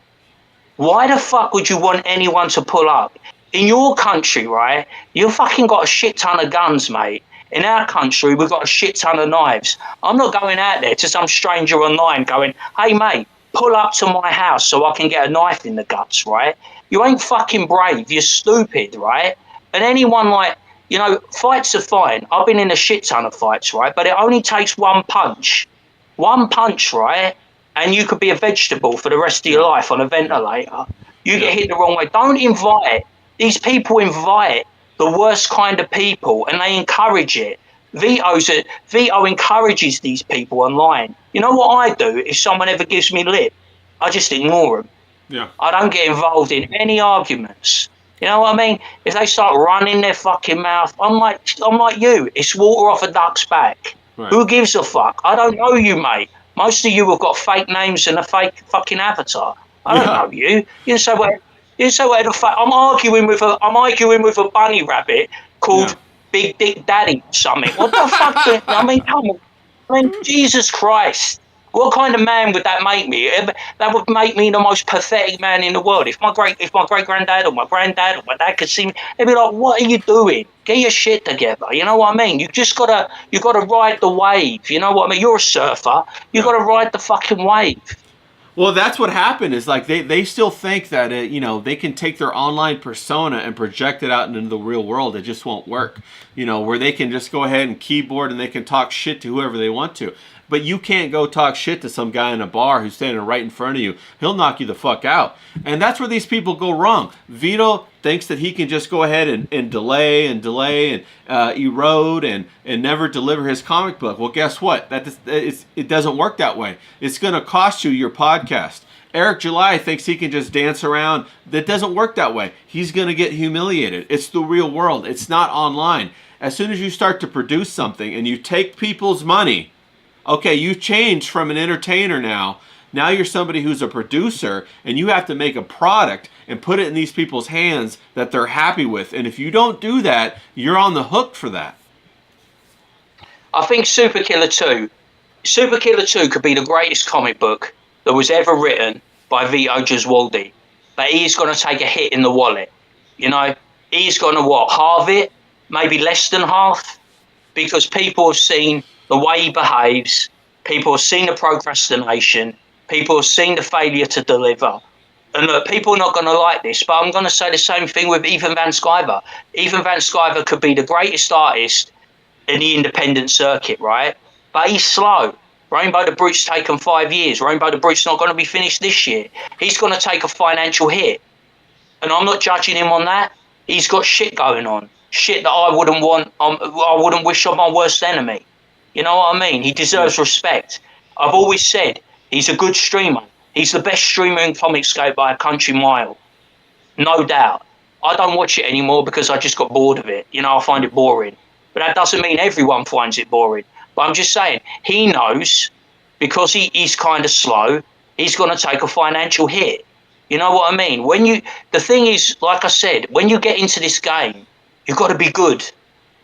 Why the fuck would you want anyone to pull up? In your country, right, you fucking got a shit ton of guns, mate. In our country, we've got a shit ton of knives. I'm not going out there to some stranger online going, hey, mate, pull up to my house so I can get a knife in the guts, right? You ain't fucking brave. You're stupid, right? And anyone like, fights are fine. I've been in a shit ton of fights, right? But it only takes one punch. One punch, right? And you could be a vegetable for the rest of your life on a ventilator. You get hit the wrong way. Don't invite. These people invite the worst kind of people, and they encourage it. Vito encourages these people online. You know what I do if someone ever gives me lip? I just ignore them. Yeah. I don't get involved in any arguments. You know what I mean? If they start running their fucking mouth, I'm like you. It's water off a duck's back. Right. Who gives a fuck? I don't know you, mate. Most of you have got fake names and a fake fucking avatar. I don't know you. You say what the fuck? I'm arguing with a bunny rabbit called Big Dick Daddy or something. What the fuck? I mean, come on. I mean, Jesus Christ. What kind of man would that make me? That would make me the most pathetic man in the world. If my great granddad or my granddad or my dad could see me, they'd be like, "What are you doing? Get your shit together." You know what I mean? You gotta ride the wave. You know what I mean? You're a surfer. You gotta ride the fucking wave. Well, that's what happened. Is like they still think that they can take their online persona and project it out into the real world. It just won't work. Where they can just go ahead and keyboard and they can talk shit to whoever they want to. But you can't go talk shit to some guy in a bar who's standing right in front of you. He'll knock you the fuck out. And that's where these people go wrong. Vito thinks that he can just go ahead and delay and erode and never deliver his comic book. Well, guess what? It doesn't work that way. It's going to cost you your podcast. Eric July thinks he can just dance around. That doesn't work that way. He's going to get humiliated. It's the real world. It's not online. As soon as you start to produce something and you take people's money, okay, you changed from an entertainer now. Now you're somebody who's a producer, and you have to make a product and put it in these people's hands that they're happy with. And if you don't do that, you're on the hook for that. I think Super Killer 2 could be the greatest comic book that was ever written by Vito Gesualdi. But he's going to take a hit in the wallet. He's going to halve it, maybe less than half, because people have seen the way he behaves, people have seen the procrastination, people have seen the failure to deliver. And look, people are not going to like this, but I'm going to say the same thing with Ethan Van Sciver. Ethan Van Sciver could be the greatest artist in the independent circuit, right? But he's slow. Rainbow the Brute's taken 5 years. Rainbow the Brute's not going to be finished this year. He's going to take a financial hit. And I'm not judging him on that. He's got shit going on. Shit that I wouldn't want, I wouldn't wish on my worst enemy. You know what I mean? He deserves respect. I've always said he's a good streamer. He's the best streamer in Comicscape by a country mile. No doubt. I don't watch it anymore because I just got bored of it. You know, I find it boring. But that doesn't mean everyone finds it boring. But I'm just saying, he knows because he's kind of slow, he's going to take a financial hit. You know what I mean? The thing is, like I said, when you get into this game, you've got to be good.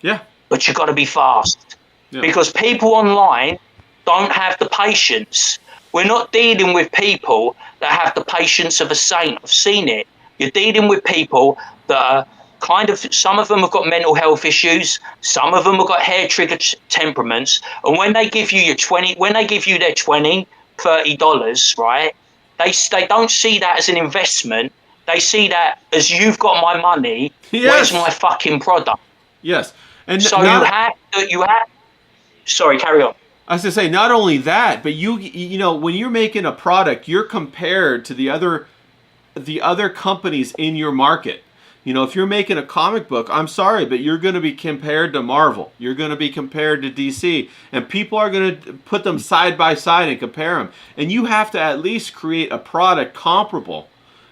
Yeah. But you've got to be fast. Yeah. Because people online don't have the patience. We're not dealing with people that have the patience of a saint. I've seen it. You're dealing with people that are kind of, some of them have got mental health issues, some of them have got hair trigger temperaments, and when they give you their $20, $30, right, they don't see that as an investment. They see that as, you've got my money, where's my fucking product? Yes. And so you have sorry, carry on. I was going to say, not only that, but you know, when you're making a product, you're compared to the other companies in your market. You know, if you're making a comic book, I'm sorry, but you're going to be compared to Marvel. You're going to be compared to DC. And people are going to put them side by side and compare them. And you have to at least create a product comparable,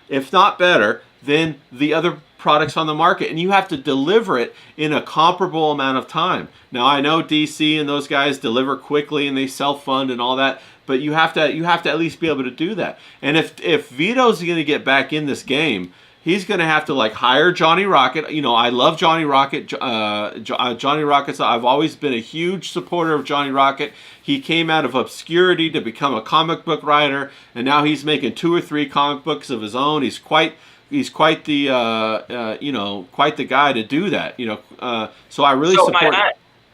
if not better, than the other products on the market. And you have to deliver it in a comparable amount of time. Now, I know DC and those guys deliver quickly and they self-fund and all that. But you have to at least be able to do that. And if Vito's going to get back in this game, he's going to have to like hire Johnny Rocket. You know, I love Johnny Rocket. Johnny Rocket's, I've always been a huge supporter of Johnny Rocket. He came out of obscurity to become a comic book writer, and now he's making 2 or 3 comic books of his own. He's quite the quite the guy to do that. You know, so I really support.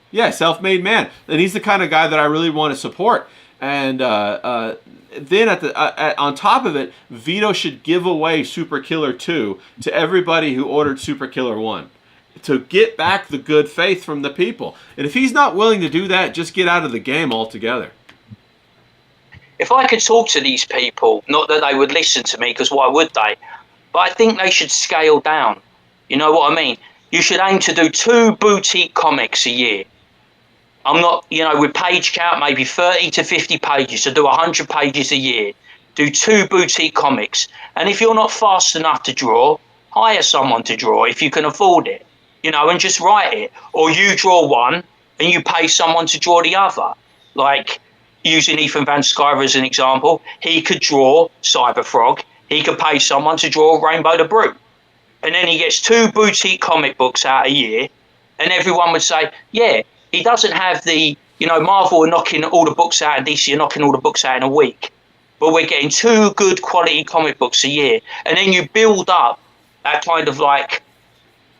Yeah, self-made man, and he's the kind of guy that I really want to support. And then on top of it, Vito should give away Super Killer 2 to everybody who ordered Super Killer 1 to get back the good faith from the people. And if he's not willing to do that, just get out of the game altogether. If I could talk to these people, not that they would listen to me, because why would they? But I think they should scale down. You know what I mean? You should aim to do 2 boutique comics a year. I'm not, you know, with page count, maybe 30 to 50 pages, so do 100 pages a year. Do 2 boutique comics. And if you're not fast enough to draw, hire someone to draw if you can afford it, you know, and just write it. Or you draw one and you pay someone to draw the other. Like, using Ethan Van Sciver as an example, he could draw Cyberfrog. He could pay someone to draw Rainbow the Brute. And then he gets 2 boutique comic books out a year. And everyone would say, yeah, he doesn't have the, you know, Marvel are knocking all the books out and DC are knocking all the books out in a week. But we're getting 2 good quality comic books a year. And then you build up that kind of like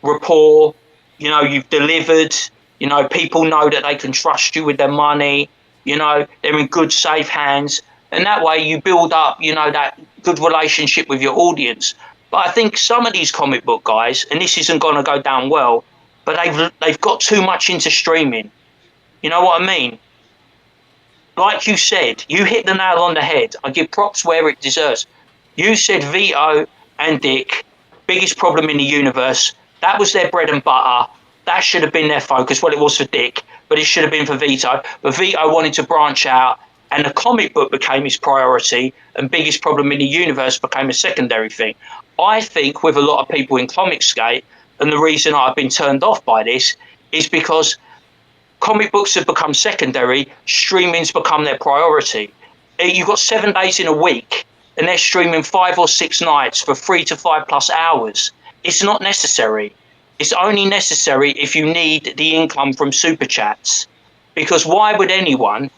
rapport, you know, you've delivered, you know, people know that they can trust you with their money, you know, they're in good, safe hands. And that way you build up, you know, that good relationship with your audience. But I think some of these comic book guys, and this isn't going to go down well, but they've got too much into streaming. You know what I mean? Like you said, you hit the nail on the head. I give props where it deserves. You said Vito and Dick, biggest problem in the universe. That was their bread and butter. That should have been their focus. Well, it was for Dick, but it should have been for Vito. But Vito wanted to branch out, and the comic book became his priority, and biggest problem in the universe became a secondary thing. I think with a lot of people in Comicscape, and the reason I've been turned off by this is because comic books have become secondary, streaming's become their priority. You've got 7 days in a week, and they're streaming 5 or 6 nights for 3 to 5+ hours. It's not necessary. It's only necessary if you need the income from super chats. Because why would anyone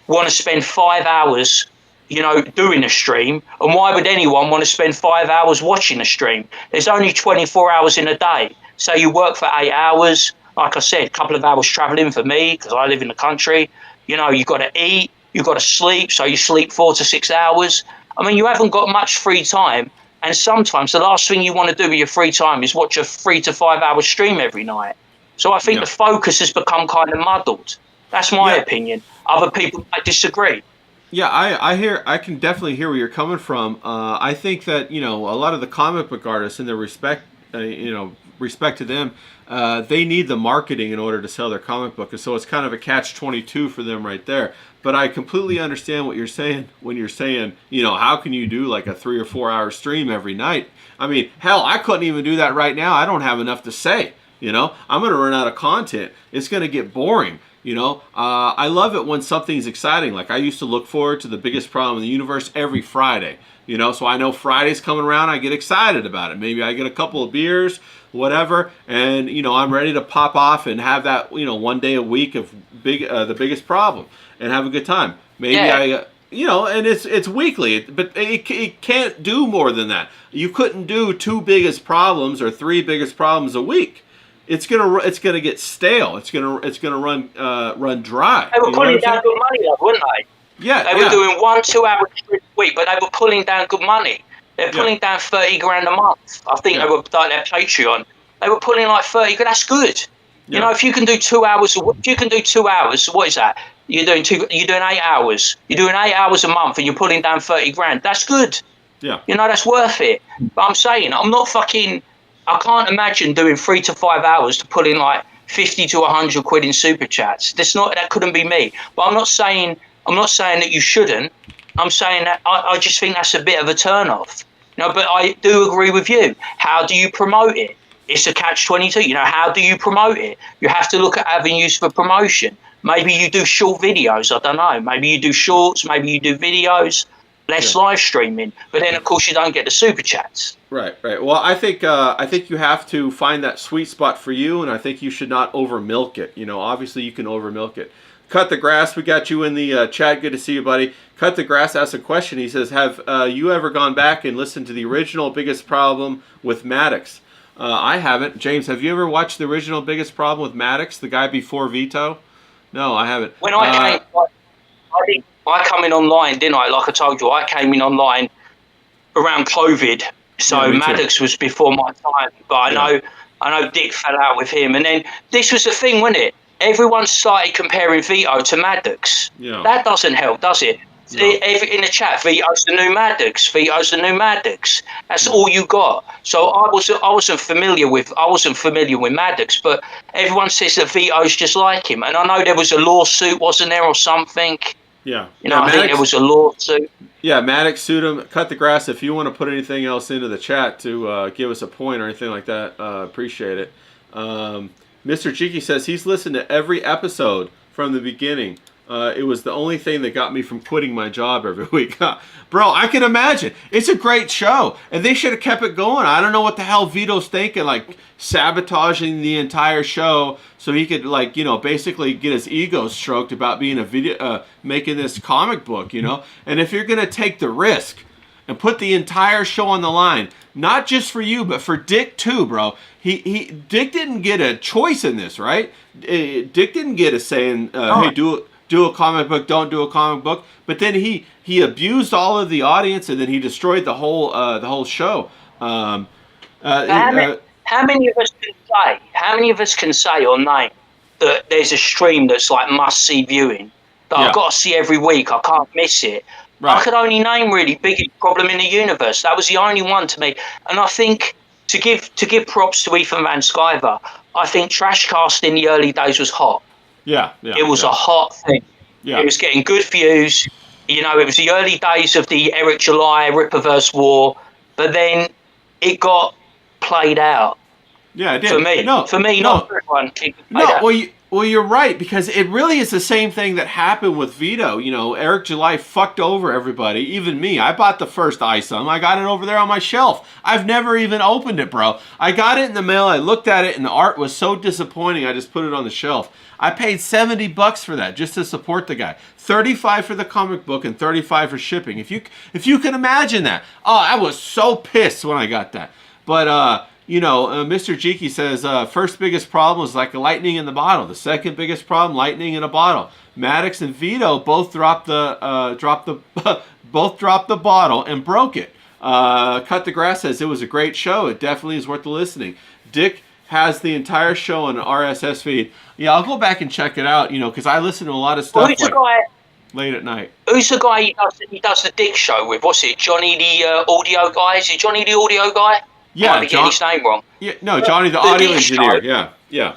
want to spend 5 hours, you know, doing a stream, and why would anyone want to spend 5 hours watching a stream? There's only 24 hours in a day. So you work for 8 hours, like I said, a couple of hours traveling for me, because I live in the country. You know, you've got to eat, you've got to sleep, so you sleep 4 to 6 hours. I mean, you haven't got much free time And sometimes the last thing you want to do with your free time is watch a 3 to 5 hour stream every night. So I think the focus has become kind of muddled. That's my opinion. Other people might disagree. Yeah, I can definitely hear where you're coming from. I think that, a lot of the comic book artists, in their respect to them, they need the marketing in order to sell their comic book, and so it's kind of a catch-22 for them right there. But I completely understand what you're saying when you're saying, how can you do like a 3 or 4 hour stream every night? I mean, hell, I couldn't even do that right now. I don't have enough to say. I'm going to run out of content. It's going to get boring. I love it when something's exciting. Like I used to look forward to the biggest problem in the universe every Friday. So I know Friday's coming around. I get excited about it. Maybe I get a couple of beers, whatever, and I'm ready to pop off and have that one day a week of the biggest problem and have a good time. Maybe and it's weekly, but it can't do more than that. You couldn't do 2 biggest problems or 3 biggest problems a week. It's gonna get stale. It's gonna run dry. They were pulling down good money, though, weren't they? Yeah, they were doing 1 2 hour a week, but they were pulling down good money. They're pulling down 30 grand a month. I think they were like their Patreon. They were pulling like 30 grand. That's good. If you can do 2 hours, if you can do 2 hours, what is that? You're doing 8 hours. You're doing 8 hours a month, and you're pulling down 30 grand. That's good. Yeah. That's worth it. But I'm saying, I can't imagine doing 3 to 5 hours to pull in like 50 to 100 quid in super chats. That couldn't be me. But I'm not saying that you shouldn't. I'm saying that I just think that's a bit of a turn off. But I do agree with you. How do you promote it? It's a catch-22. How do you promote it? You have to look at avenues for promotion. Maybe you do short videos. I don't know. Maybe you do shorts. Maybe you do videos. Less live streaming, but then of course you don't get the super chats. Right. Well, I think you have to find that sweet spot for you, and I think you should not over milk it. Obviously you can over milk it. Cut the Grass, we got you in the chat. Good to see you, buddy. Cut the Grass asked a question. He says, "Have you ever gone back and listened to the original Biggest Problem with Maddox?" I haven't. James, have you ever watched the original Biggest Problem with Maddox, the guy before Vito? No, I haven't. When I come in online, didn't I? Like I told you, I came in online around COVID, so Maddox was before my time. But I know Dick fell out with him, and then this was the thing, wasn't it? Everyone started comparing Vito to Maddox. Yeah. That doesn't help, does it? No. In the chat, Vito's the new Maddox. Vito's the new Maddox. That's all you got. So I wasn't familiar with Maddox, but everyone says that Vito's just like him, and I know there was a lawsuit, wasn't there, or something? Yeah. I think there was a lawsuit. Yeah, Maddox sued him. Cut the Grass. If you want to put anything else into the chat to give us a point or anything like that, appreciate it. Mr. Cheeky says he's listened to every episode from the beginning. It was the only thing that got me from quitting my job every week. Bro, I can imagine. It's a great show. And they should have kept it going. I don't know what the hell Vito's thinking, like sabotaging the entire show so he could, like, basically get his ego stroked about being making this comic book, And if you're going to take the risk and put the entire show on the line, not just for you, but for Dick too, bro. Dick didn't get a choice in this, right? Dick didn't get a say in, hey, do a comic book, don't do a comic book. But then he abused all of the audience, and then he destroyed the whole show. How many of us can say? How many of us can say or name that there's a stream that's like must-see viewing that I've got to see every week? I can't miss it. Right. I could only name really Biggest Problem in the Universe. That was the only one to me. And I think to give props to Ethan Van Sciver, I think Trashcast in the early days was hot. Yeah. It was a hot thing. Yeah. It was getting good views. It was the early days of the Eric July Rippaverse war, but then it got played out. Yeah, it did. For me, not for everyone. Well, you're right, because it really is the same thing that happened with Vito. Eric July fucked over everybody, even me. I bought the first ISOM. I got it over there on my shelf. I've never even opened it, bro. I got it in the mail. I looked at it, and the art was so disappointing, I just put it on the shelf. I paid $70 for that just to support the guy. $35 for the comic book and $35 for shipping. If you can imagine that. Oh, I was so pissed when I got that. But Mr. Jiki says, first biggest problem was like a lightning in the bottle. The second biggest problem, lightning in a bottle. Maddox and Vito both dropped the bottle and broke it. Cut the Grass says it was a great show. It definitely is worth the listening. Dick has the entire show on an RSS feed. Yeah, I'll go back and check it out. Because I listen to a lot of stuff Who's the guy? Late at night. Who's the guy he does the Dick show with? What's it? Johnny the audio guy? Is it Johnny the audio guy? Yeah, I might be getting his name wrong. Yeah, no, Johnny the audio Dick engineer. Show, Yeah.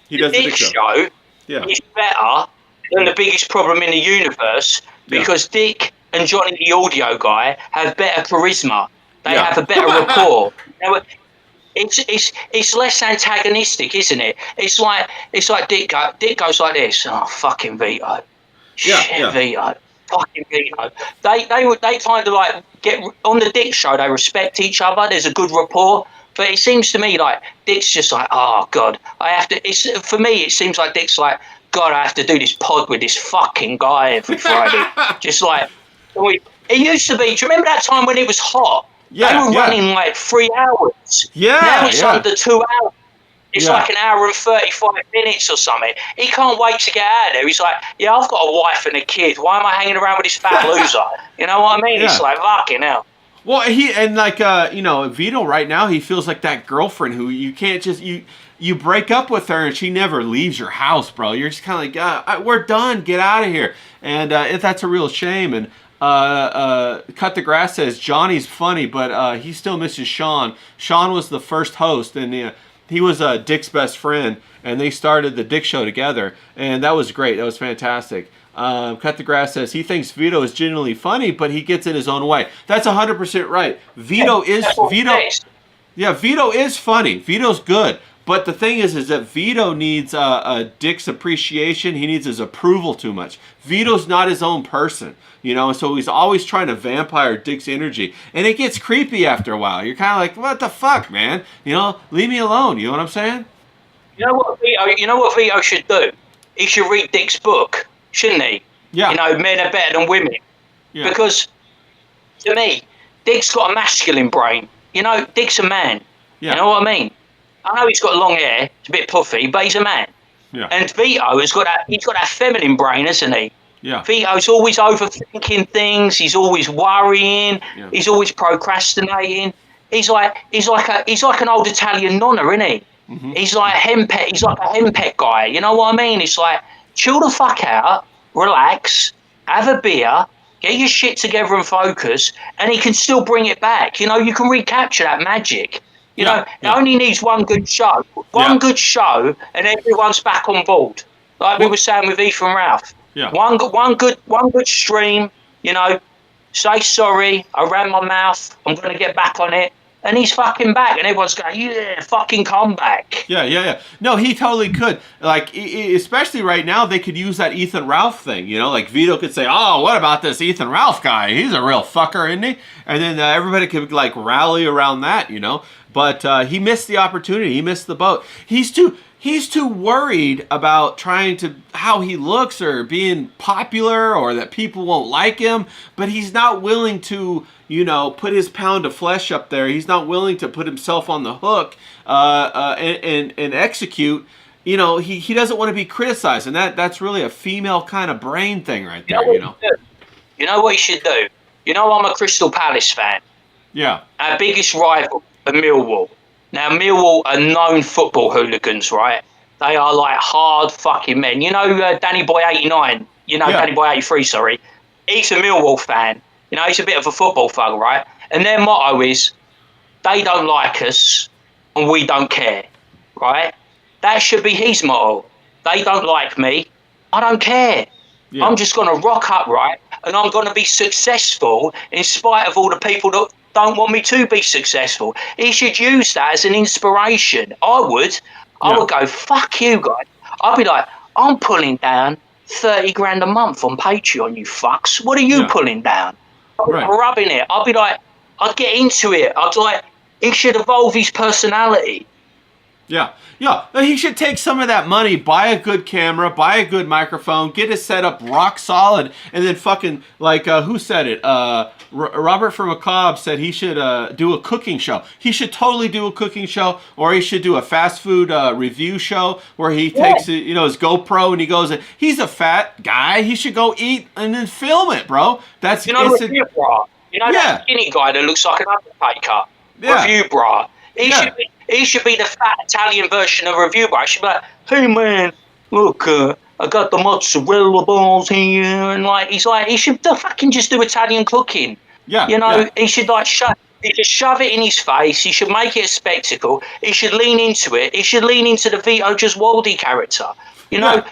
He does the Dick show. Yeah. Is better than the biggest problem in the universe because Dick and Johnny the audio guy have better charisma. They have a better rapport. It's less antagonistic, isn't it? It's like Dick goes like this. Oh, fucking Vito. Vito. Fucking Vito. They kind of like get on the Dick show. They respect each other. There's a good rapport. But it seems to me like Dick's just like, oh God, I have to. For me, it seems like Dick's like, God, I have to do this pod with this fucking guy every Friday. Just like it used to be. Do you remember that time when it was hot? Yeah, they were running like 3 hours. Yeah, now it's under 2 hours. It's like an hour and 35 minutes or something. He can't wait to get out of there. He's like, yeah, I've got a wife and a kid. Why am I hanging around with this fat loser? You know what I mean? It's like, fucking hell. Well, Vito right now, he feels like that girlfriend who you can't just, you break up with her and she never leaves your house, bro. You're just kind of like, we're done. Get out of here. And that's a real shame. And Cut the Grass says Johnny's funny, but he still misses Sean. Sean was the first host, and he was Dick's best friend, and they started the Dick Show together, and that was great. That was fantastic. Cut the Grass says he thinks Vito is genuinely funny, but he gets in his own way. That's 100% right. Vito is funny. Vito's good. But the thing is that Vito needs Dick's appreciation. He needs his approval too much. Vito's not his own person, so he's always trying to vampire Dick's energy. And it gets creepy after a while. You're kind of like, what the fuck, man? Leave me alone. You know what I'm saying? You know what Vito should do? He should read Dick's book, shouldn't he? Yeah. Men are better than women. Yeah. Because, to me, Dick's got a masculine brain. Dick's a man. Yeah. You know what I mean? I know he's got long hair, it's a bit puffy, but he's a man. Yeah. And Vito he's got that feminine brain, hasn't he? Yeah. Vito's always overthinking things, he's always worrying, he's always procrastinating. He's like an old Italian nonna, isn't he? Mm-hmm. He's like a henpeck guy, you know what I mean? It's like, chill the fuck out, relax, have a beer, get your shit together and focus, and he can still bring it back. You can recapture that magic. It only needs one good show. Good show, and everyone's back on board. Like we were saying with Ethan Ralph. Yeah. One good stream. Say sorry. I ran my mouth. I'm gonna get back on it. And he's fucking back, and everyone's going, yeah, fucking come back. Yeah. No, he totally could. Like, especially right now, they could use that Ethan Ralph thing. Like Vito could say, oh, what about this Ethan Ralph guy? He's a real fucker, isn't he? And then everybody could like rally around that, But he missed the opportunity. He missed the boat. He's too worried about trying to how he looks or being popular or that people won't like him. But he's not willing to, put his pound of flesh up there. He's not willing to put himself on the hook and execute. He doesn't want to be criticized, and that's really a female kind of brain thing right there. You know what he should do? I'm a Crystal Palace fan. Yeah. Our biggest rival. Millwall. Now, Millwall are known football hooligans, right? They are like hard fucking men. Danny Boy 89. Danny Boy 83, sorry. He's a Millwall fan. He's a bit of a football thug, right? And their motto is, they don't like us and we don't care, right? That should be his motto. They don't like me. I don't care. Yeah. I'm just going to rock up, right? And I'm going to be successful in spite of all the people that don't want me to be successful. He should use that as an inspiration. I would go, fuck you guys. I'd be like, I'm pulling down 30 grand a month on Patreon, you fucks. What are you pulling down? I'd be rubbing it. I'd be like, I'd get into it. He should evolve his personality. Yeah. He should take some of that money, buy a good camera, buy a good microphone, get his setup rock solid, and then fucking, like, who said it? Robert from Macabre said he should do a cooking show. He should totally do a cooking show, or he should do a fast food review show where he takes his GoPro and he goes, he's a fat guy, he should go eat and then film it, bro. That's instant. You know Yeah. that skinny guy that looks like an undertaker? Yeah. Review bra. Yeah. He should be the fat Italian version of Review bra. He should be like, hey man, look, I got the mozzarella balls here, and like he should fucking just do Italian cooking. Yeah. You know, Yeah. he should he should shove it in his face. He should make it a spectacle. He should lean into it. He should lean into the Vito Gesualdi character. You know,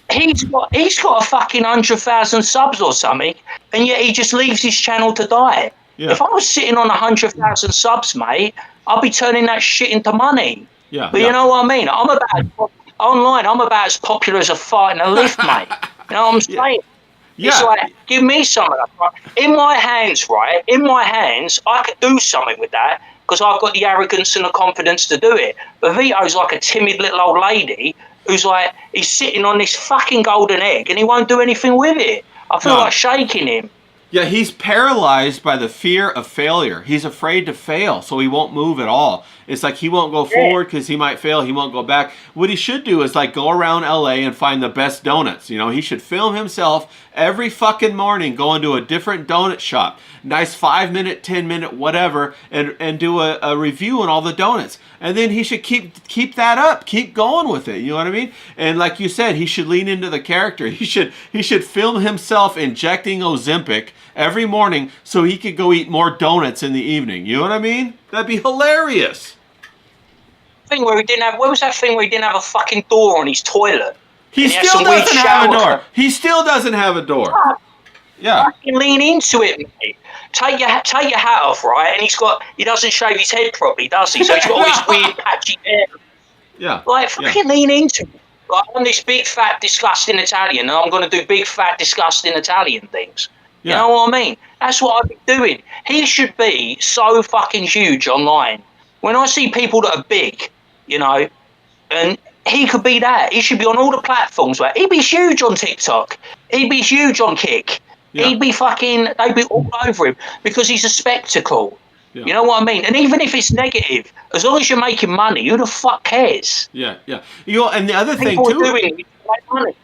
Yeah. he's got a fucking 100,000 subs or something, and yet he just leaves his channel to die. Yeah. If I was sitting on 100,000 subs, mate, I'd be turning that shit into money. Yeah. But you know what I mean? I'm about as popular as a fart in a lift, mate. You know what I'm saying? Yeah. It's like, give me some of that. Right? In my hands, right? In my hands, I could do something with that because I've got the arrogance and the confidence to do it. But Vito's like a timid little old lady who's like, he's sitting on this fucking golden egg and he won't do anything with it. I feel like shaking him. Yeah, he's paralyzed by the fear of failure. He's afraid to fail, so he won't move at all. It's like he won't go forward because he might fail. He won't go back. What he should do is like go around LA and find the best donuts. You know, he should film himself every fucking morning going to a different donut shop. Nice 5-minute, 10-minute, whatever, and do a review on all the donuts. And then he should keep that up, keep going with it. You know what I mean? And like you said, he should lean into the character. He should film himself injecting Ozempic every morning so he could go eat more donuts in the evening. You know what I mean? That'd be hilarious. Thing where he didn't have, where was that thing where he didn't have a fucking door on his toilet? He And he had still some weird doesn't have a shower door. curtain. He still doesn't have a door. Yeah. Fucking lean into it, mate. Take your hat off, right? And he doesn't shave his head properly, does he? So he's got all this weird patchy hair. Yeah. Like, fucking lean into it. Like, I'm this big, fat, disgusting Italian, and I'm going to do big, fat, disgusting Italian things. You know what I mean? That's what I've been doing. He should be so fucking huge online. When I see people that are big, you know, and he could be that. He should be on all the platforms. Right? He'd be huge on TikTok. He'd be huge on Kick. Yeah. He'd be fucking, they'd be all over him because he's a spectacle. Yeah. You know what I mean? And even if it's negative, as long as you're making money, who the fuck cares? Yeah. Yeah. You know, and the other thing People too. are doing it to make money.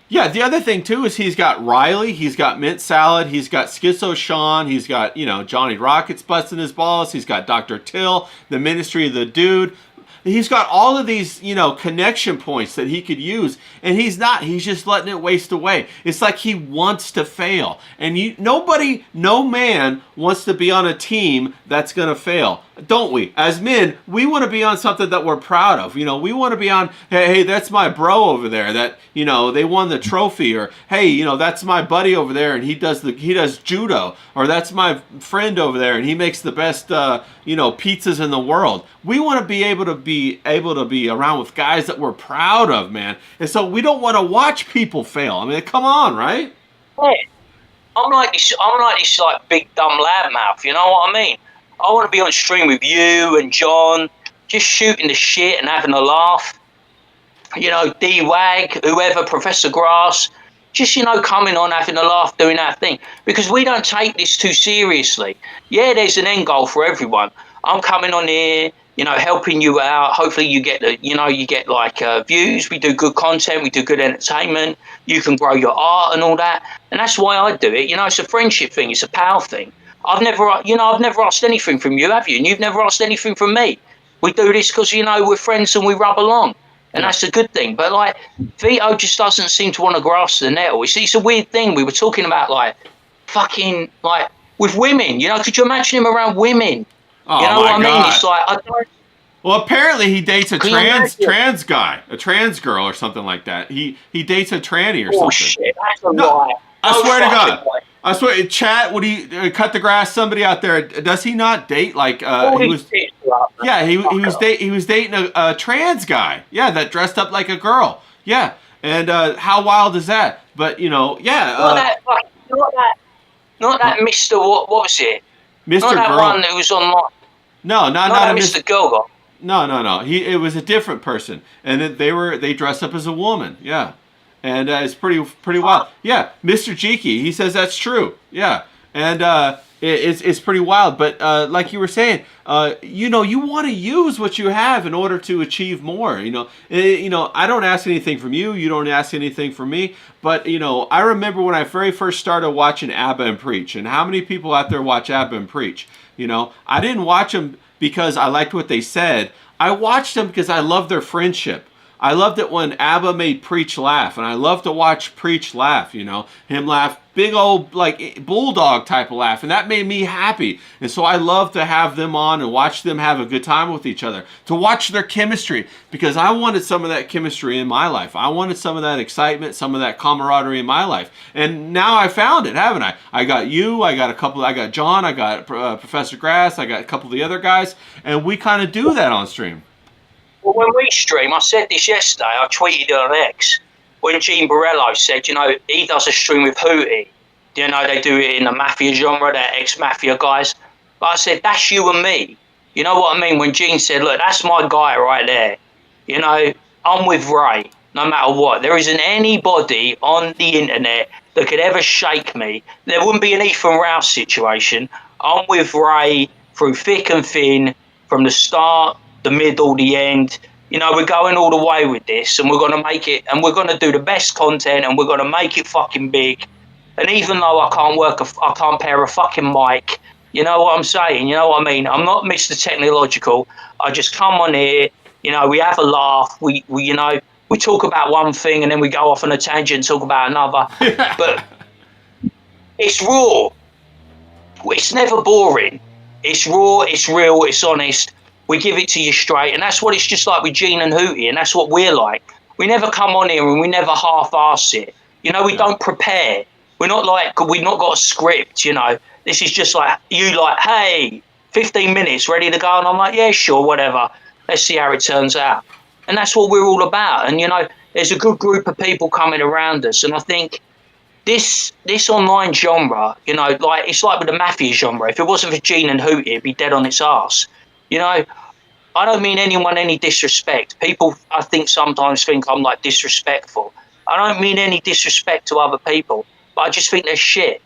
Yeah, the other thing too is he's got Riley, he's got Mint Salad, he's got Schizo Sean, he's got, you know, Johnny Rockets busting his balls, he's got Dr. Till, the Ministry of the Dude. He's got all of these, you know, connection points that he could use, and he's just letting it waste away. It's like he wants to fail. And no man wants to be on a team that's going to fail. Don't we? As men, we want to be on something that we're proud of. You know, we want to be on, hey, that's my bro over there that, you know, they won the trophy, or hey, you know, that's my buddy over there and he does judo, or that's my friend over there and he makes the best you know, pizzas in the world. We want to be able to be around with guys that we're proud of, man. And so we don't want to watch people fail. I mean, come on, right? Yeah. I'm like this like big dumb loudmouth, you know what I mean? I want to be on stream with you and John, just shooting the shit and having a laugh. You know, D-Wag, whoever, Professor Grass, just, you know, coming on, having a laugh, doing our thing. Because we don't take this too seriously. Yeah, there's an end goal for everyone. I'm coming on here, you know, helping you out. Hopefully you get views. We do good content. We do good entertainment. You can grow your art and all that. And that's why I do it. You know, it's a friendship thing. It's a pal thing. I've never asked anything from you, have you? And you've never asked anything from me. We do this because, you know, we're friends and we rub along. And that's a good thing. But, like, Vito just doesn't seem to want to grasp the nettle. It's a weird thing. We were talking about, like, fucking, like, with women. You know, could you imagine him around women? Oh, you know what I mean? God. It's like, I don't... Well, apparently he dates a Can you imagine? trans guy, a trans girl or something like that. He dates a tranny or Oh, something. shit. That's a No, lie. I No swear to fucking God. way. I swear, chat, would he cut the grass? Somebody out there, does he not date like he was? Yeah, he was dating a trans guy. Yeah, that dressed up like a girl. Yeah, and how wild is that? But you know, yeah. Not that Mr. What was it? Mr. Not that Girl. one that was online. No, not Not a that Mr. Girl. No. It was a different person, and they dressed up as a woman. Yeah, and it's pretty wild. Yeah, Mr. Cheeky, he says that's true. Yeah, and It's pretty wild. But like you were saying, you want to use what you have in order to achieve more. I don't ask anything from you. You don't ask anything from me. But I remember when I very first started watching ABBA and Preach, and how many people out there watch ABBA and Preach? I didn't watch them because I liked what they said. I watched them because I loved their friendship. I loved it when ABBA made Preach laugh, and I love to watch Preach laugh, him laugh, big old, like, bulldog type of laugh, and that made me happy. And so I love to have them on and watch them have a good time with each other, to watch their chemistry, because I wanted some of that chemistry in my life. I wanted some of that excitement, some of that camaraderie in my life. And now I found it, haven't I? I got you, I got John, I got Professor Grass, I got a couple of the other guys, and we kind of do that on stream. Well, when we stream, I said this yesterday, I tweeted it on X, when Gene Borello said, he does a stream with Hootie. They do it in the mafia genre, they're ex-mafia guys. But I said, that's you and me. You know what I mean? When Gene said, look, that's my guy right there. I'm with Ray, no matter what. There isn't anybody on the internet that could ever shake me. There wouldn't be an Ethan Rouse situation. I'm with Ray through thick and thin, from the start, the middle, the end. We're going all the way with this, and we're going to make it, and we're going to do the best content, and we're going to make it fucking big. And even though I can't pair a fucking mic, you know what I'm saying? You know what I mean? I'm not Mr. Technological. I just come on here, we have a laugh, we talk about one thing, and then we go off on a tangent and talk about another. But it's raw. It's never boring. It's raw, it's real, it's honest. We give it to you straight, and that's what it's just like with Gene and Hootie, and that's what we're like. We never come on here and we never half-arse it. We don't prepare. We've not got a script, This is just like, hey, 15 minutes, ready to go? And I'm like, yeah, sure, whatever. Let's see how it turns out. And that's what we're all about. And, there's a good group of people coming around us, and I think this online genre, it's like with the mafia genre. If it wasn't for Gene and Hootie, it'd be dead on its arse. I don't mean anyone any disrespect. People, I think, sometimes think I'm like disrespectful. I don't mean any disrespect to other people, but I just think they're shit.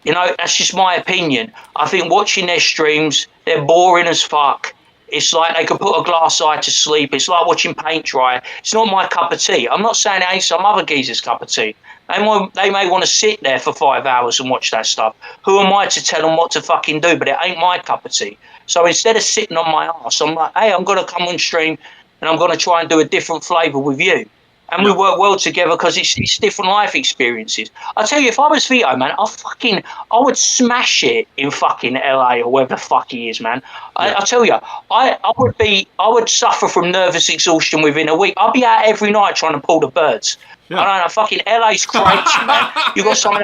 That's just my opinion. I think watching their streams, they're boring as fuck. It's like they could put a glass eye to sleep. It's like watching paint dry. It's not my cup of tea. I'm not saying it ain't some other geezer's cup of tea. They may want to sit there for 5 hours and watch that stuff. Who am I to tell them what to fucking do? But it ain't my cup of tea. So instead of sitting on my arse, I'm like, hey, I'm going to come on stream and I'm going to try and do a different flavour with you. And we work well together because it's different life experiences. I tell you, if I was Vito, man, I would smash it in fucking LA or wherever the fuck he is, man. I tell you, I would suffer from nervous exhaustion within a week. I'd be out every night trying to pull the birds. Yeah. I don't know, fucking LA's crazy, man. You got some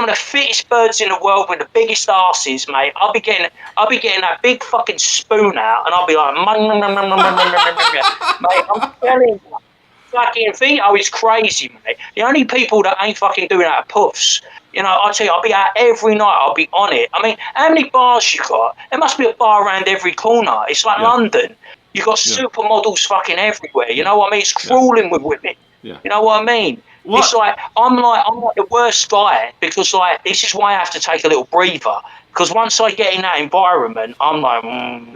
of the fittest birds in the world with the biggest asses, mate. I'll be getting that big fucking spoon out, and I'll be like, mate, I'm telling you, fucking Vito is crazy, mate. The only people that ain't fucking doing that are puffs. I tell you, I'll be out every night. I'll be on it. I mean, how many bars you got? There must be a bar around every corner. It's like London. You got supermodels fucking everywhere. You know what I mean? It's crawling with women. Yeah. You know what I mean? What? It's like I'm like the worst guy because this is why I have to take a little breather because once I get in that environment, I'm like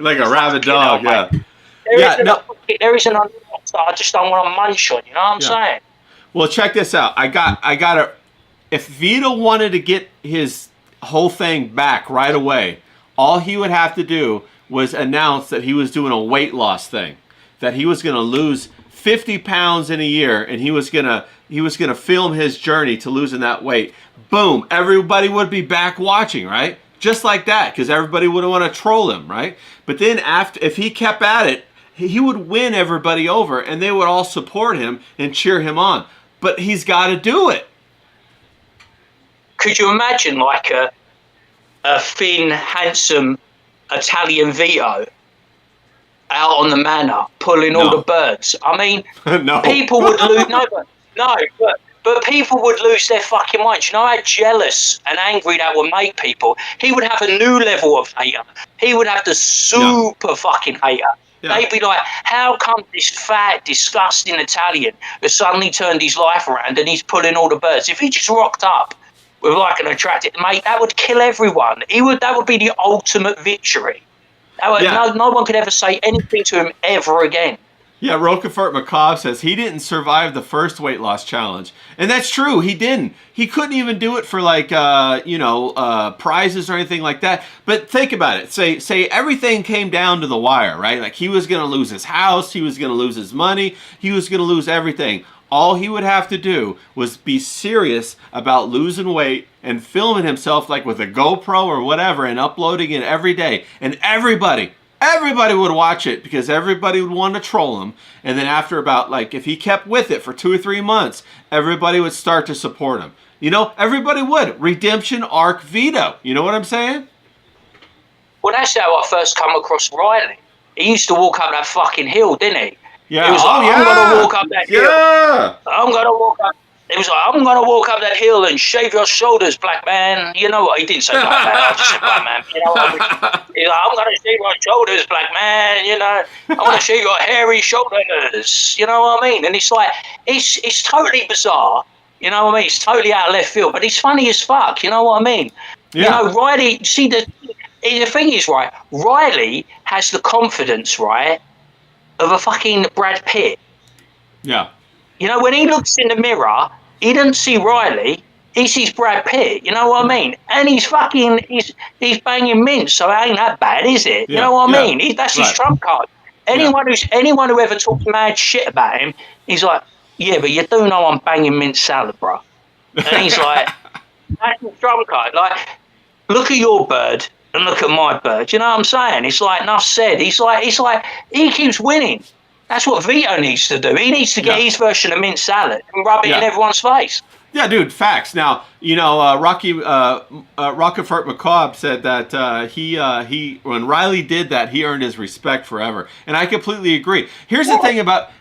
like a rabid dog. There isn't a I just don't want to munch on. You know what I'm saying? Well, check this out. I got a. If Vito wanted to get his whole thing back right away, all he would have to do was announce that he was doing a weight loss thing, that he was going to lose 50 pounds in a year, and he was gonna film his journey to losing that weight. Boom! Everybody would be back watching, right? Just like that, because everybody would want to troll him, right? But then if he kept at it, he would win everybody over, and they would all support him and cheer him on. But he's got to do it. Could you imagine like a thin, handsome Italian Vito out on the manor pulling all the birds? I mean, no. People would lose. But people would lose their fucking minds. You know how jealous and angry that would make people? He would have a new level of hater. He would have the super fucking hater. Yeah. They'd be like, how come this fat, disgusting Italian has suddenly turned his life around and he's pulling all the birds? If he just rocked up with like an attractive mate, that would kill everyone. That would be the ultimate victory. Yeah. No one could ever say anything to him ever again. Yeah, Roquefort McCobb says he didn't survive the first weight loss challenge. And that's true, he didn't. He couldn't even do it for like, prizes or anything like that. But think about it. Say everything came down to the wire, right? Like he was going to lose his house, he was going to lose his money, he was going to lose everything. All he would have to do was be serious about losing weight and filming himself like with a GoPro or whatever and uploading it every day. And everybody would watch it because everybody would want to troll him. And then after about, like, if he kept with it for 2 or 3 months, everybody would start to support him. You know, everybody would. Redemption arc Vito. You know what I'm saying? Well, that's how I first come across Riley. He used to walk up that fucking hill, didn't he? Yeah. He was like, I'm going to walk up that hill. Yeah. I'm going to walk up. He was like, I'm going to walk up that hill and shave your shoulders, black man. You know what? He didn't say black man. I just said black man. You know what I mean? He's like, I'm going to shave your shoulders, black man. You know, I want to shave your hairy shoulders. You know what I mean? And it's like, it's totally bizarre. You know what I mean? It's totally out of left field, but he's funny as fuck. You know what I mean? Yeah. You know, Riley, see, the thing is, right, Riley has the confidence, right, of a fucking Brad Pitt. Yeah. You know, when he looks in the mirror, he doesn't see Riley, he sees Brad Pitt, you know what I mean? And he's banging mints, so it ain't that bad, is it? Yeah. You know what I mean? That's his trump card. Anyone who ever talks mad shit about him, he's like, yeah, but you do know I'm banging mint salad, bro. And he's like, that's his trump card. Like, look at your bird and look at my bird. You know what I'm saying? It's like enough said. He's like, he keeps winning. That's what Vito needs to do. He needs to get his version of mint salad and rub it in everyone's face. Yeah, dude, facts. Now, you know, Roquefort McCobb said that he when Riley did that, he earned his respect forever, and I completely agree. Here's the thing about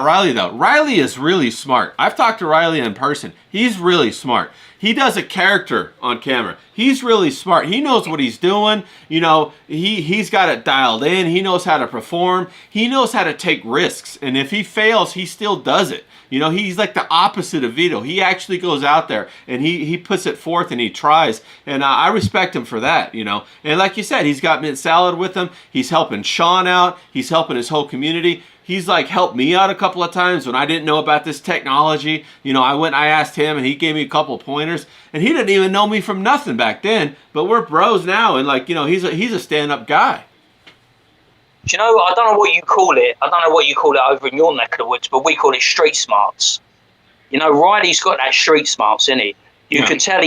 Riley, though. Riley is really smart. I've talked to Riley in person. He's really smart. He does a character on camera. He's really smart. He knows what he's doing. You know, he's got it dialed in. He knows how to perform. He knows how to take risks. And if he fails, he still does it. You know, he's like the opposite of Vito. He actually goes out there and he puts it forth and he tries. And I respect him for that, you know. And like you said, he's got mint salad with him. He's helping Sean out. He's helping his whole community. He's like helped me out a couple of times when I didn't know about this technology. You know, I asked him and he gave me a couple pointers. And he didn't even know me from nothing back then. But we're bros now, and like, you know, he's a stand-up guy. Do you know, I don't know what you call it. I don't know what you call it over in your neck of the woods, but we call it street smarts. You know, Riley's got that street smarts, isn't he? You can tell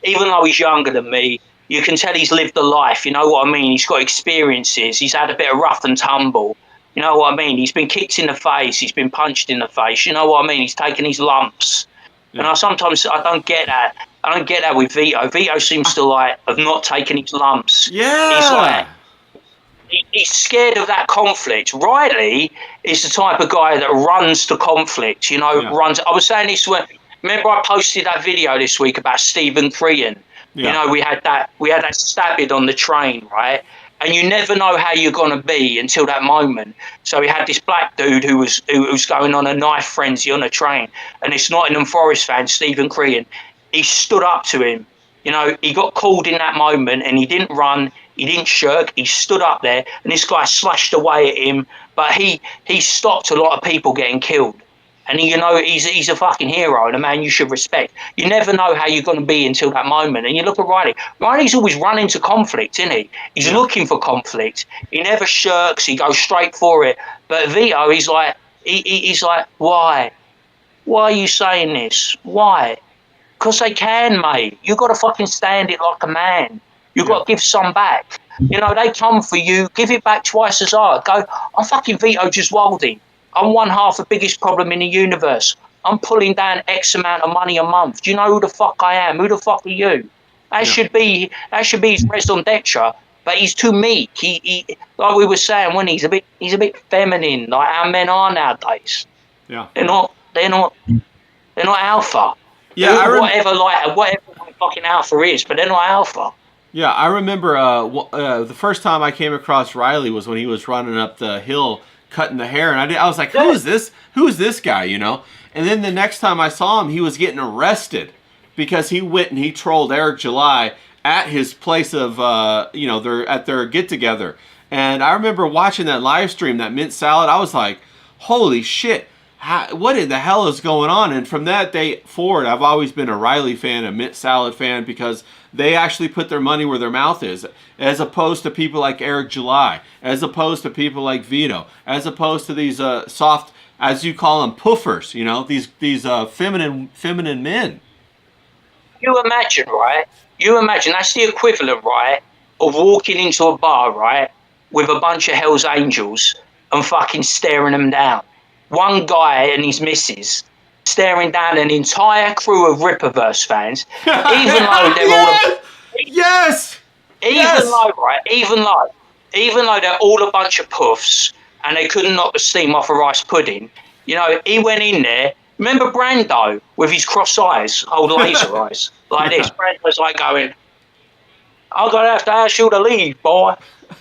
even though he's younger than me, you can tell he's lived a life. You know what I mean? He's got experiences. He's had a bit of rough and tumble. You know what I mean? He's been kicked in the face. He's been punched in the face. You know what I mean? He's taken his lumps. Yeah. And sometimes I don't get that. I don't get that with Vito. Vito seems to have not taken his lumps. Yeah. He's like, he's scared of that conflict. Riley is the type of guy that runs to conflict. You know, runs. I was saying this when. Remember, I posted that video this week about Stephen Crean. Yeah. You know, we had that stabbing on the train, right? And you never know how you're gonna be until that moment. So we had this black dude who was going on a knife frenzy on a train, and this Nottingham Forest fan, Stephen Crean, he stood up to him. You know, he got called in that moment, and he didn't run, he didn't shirk, he stood up there, and this guy slashed away at him, but he stopped a lot of people getting killed. And you know, he's a fucking hero and a man you should respect. You never know how you're going to be until that moment. And you look at Riley. Riley's always running to conflict, isn't he? He's looking for conflict. He never shirks. He goes straight for it. But Vito, he's like, he's like, why? Why are you saying this? Why? Because they can, mate. You got to fucking stand it like a man. You got to give some back. You know, they come for you. Give it back twice as hard. Go, I'm fucking Vito Giswaldi. I'm one half the biggest problem in the universe. I'm pulling down X amount of money a month. Do you know who the fuck I am? Who the fuck are you? That should be his raison d'etre. But he's too meek. He like we were saying when he's a bit feminine, like our men are nowadays. Yeah. They're not alpha. Yeah. Whatever fucking alpha is, but they're not alpha. Yeah, I remember the first time I came across Riley was when he was running up the hill cutting the hair, and I was like, who is this guy, you know? And then the next time I saw him, he was getting arrested because he went and he trolled Eric July at his place of, they're at their get together. And I remember watching that live stream, that mint salad. I was like, holy shit. What in the hell is going on? And from that day forward, I've always been a Riley fan, a mint salad fan, because they actually put their money where their mouth is, as opposed to people like Eric July, as opposed to people like Vito, as opposed to these soft, as you call them, puffers. These feminine men. You imagine, right? You imagine that's the equivalent, right, of walking into a bar, right, with a bunch of Hell's Angels and fucking staring them down. One guy and his missus staring down an entire crew of Ripperverse fans, even though they're all even though they're all a bunch of puffs and they couldn't knock the steam off a rice pudding. He went in there. Remember Brando with his cross eyes, old laser eyes, like this. Brando's like going, "I'm gonna have to ask you to leave, boy."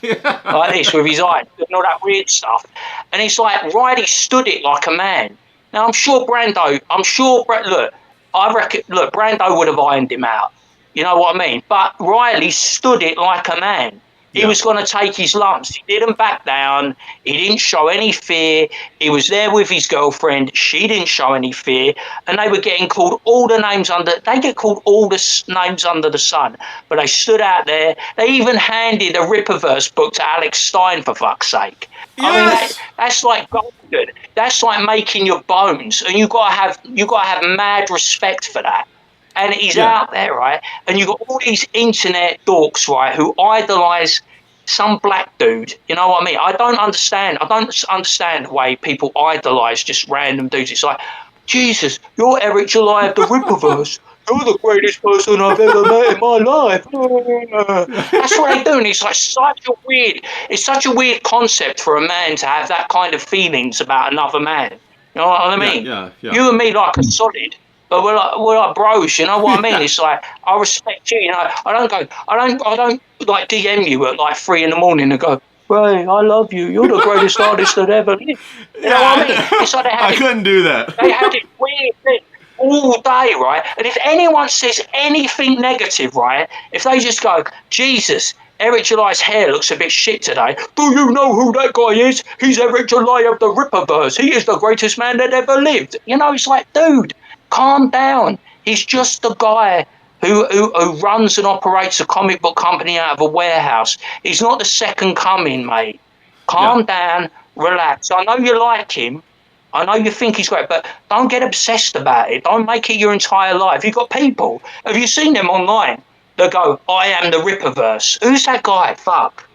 Like this with his eyes and all that weird stuff. And it's like Riley stood it like a man. Now I'm sure Brando, Brando would have ironed him out. You know what I mean? But Riley stood it like a man. He was going to take his lumps. He didn't back down. He didn't show any fear. He was there with his girlfriend. She didn't show any fear. And they were getting called all the names they get called all the names under the sun. But they stood out there. They even handed a Ripperverse book to Alex Stein, for fuck's sake. Yes. I mean, that's like golden. That's like making your bones. And you gotta have mad respect for that. And he's out there, right? And you've got all these internet dorks, right, who idolise some black dude. You know what I mean? I don't understand the way people idolise just random dudes. It's like, Jesus, you're Eric July of the Ripperverse. You're the greatest person I've ever met in my life. That's what they do. And it's like it's such a weird concept for a man to have that kind of feelings about another man. You know what I mean? Yeah. You and me like a solid. But we're like bros, you know what I mean? It's like, I respect you, I don't like DM you at like 3 a.m. and go, Ray, I love you. You're the greatest artist that ever lived. You know what I mean? It's like I couldn't do that. They had it weird thing all day, right? And if anyone says anything negative, right, if they just go, Jesus, Eric July's hair looks a bit shit today. Do you know who that guy is? He's Eric July of the Ripperverse. He is the greatest man that ever lived. It's like, dude, calm down. He's just a guy who runs and operates a comic book company out of a warehouse. He's not the second coming, mate. Calm down, relax. I know you like him. I know you think he's great, but don't get obsessed about it. Don't make it your entire life. You've got people. Have you seen them online that go, I am the Ripperverse? Who's that guy? Fuck.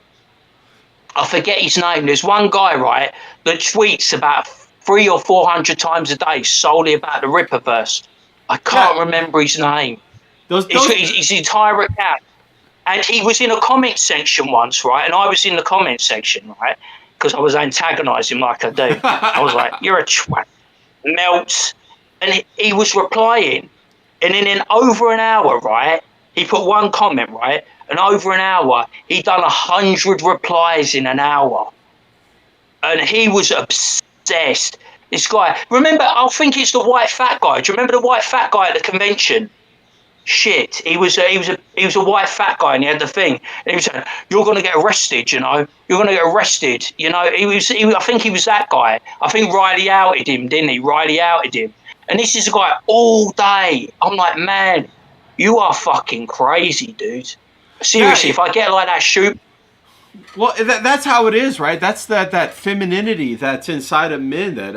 I forget his name. There's one guy, right, that tweets about 300 or 400 times a day solely about the Ripperverse. I can't remember his name. His entire account. And he was in a comment section once, right? And I was in the comment section, right? Because I was antagonising like I do. I was like, you're a twat. Melts. And he was replying. And in over an hour, right? He put one comment, right? And over an hour, he'd done 100 replies in an hour. And he was obsessed. This guy, remember, I think it's the white fat guy. Do you remember the white fat guy at the convention? Shit, he was a white fat guy, and he had the thing. And he was saying, "You're going to get arrested, You're going to get arrested." I think he was that guy. I think Riley outed him, didn't he? Riley outed him. And this is a guy all day. I'm like, man, you are fucking crazy, dude. Seriously, if I get like that, shoot. Well, that's how it is, right? That's that femininity that's inside of men. That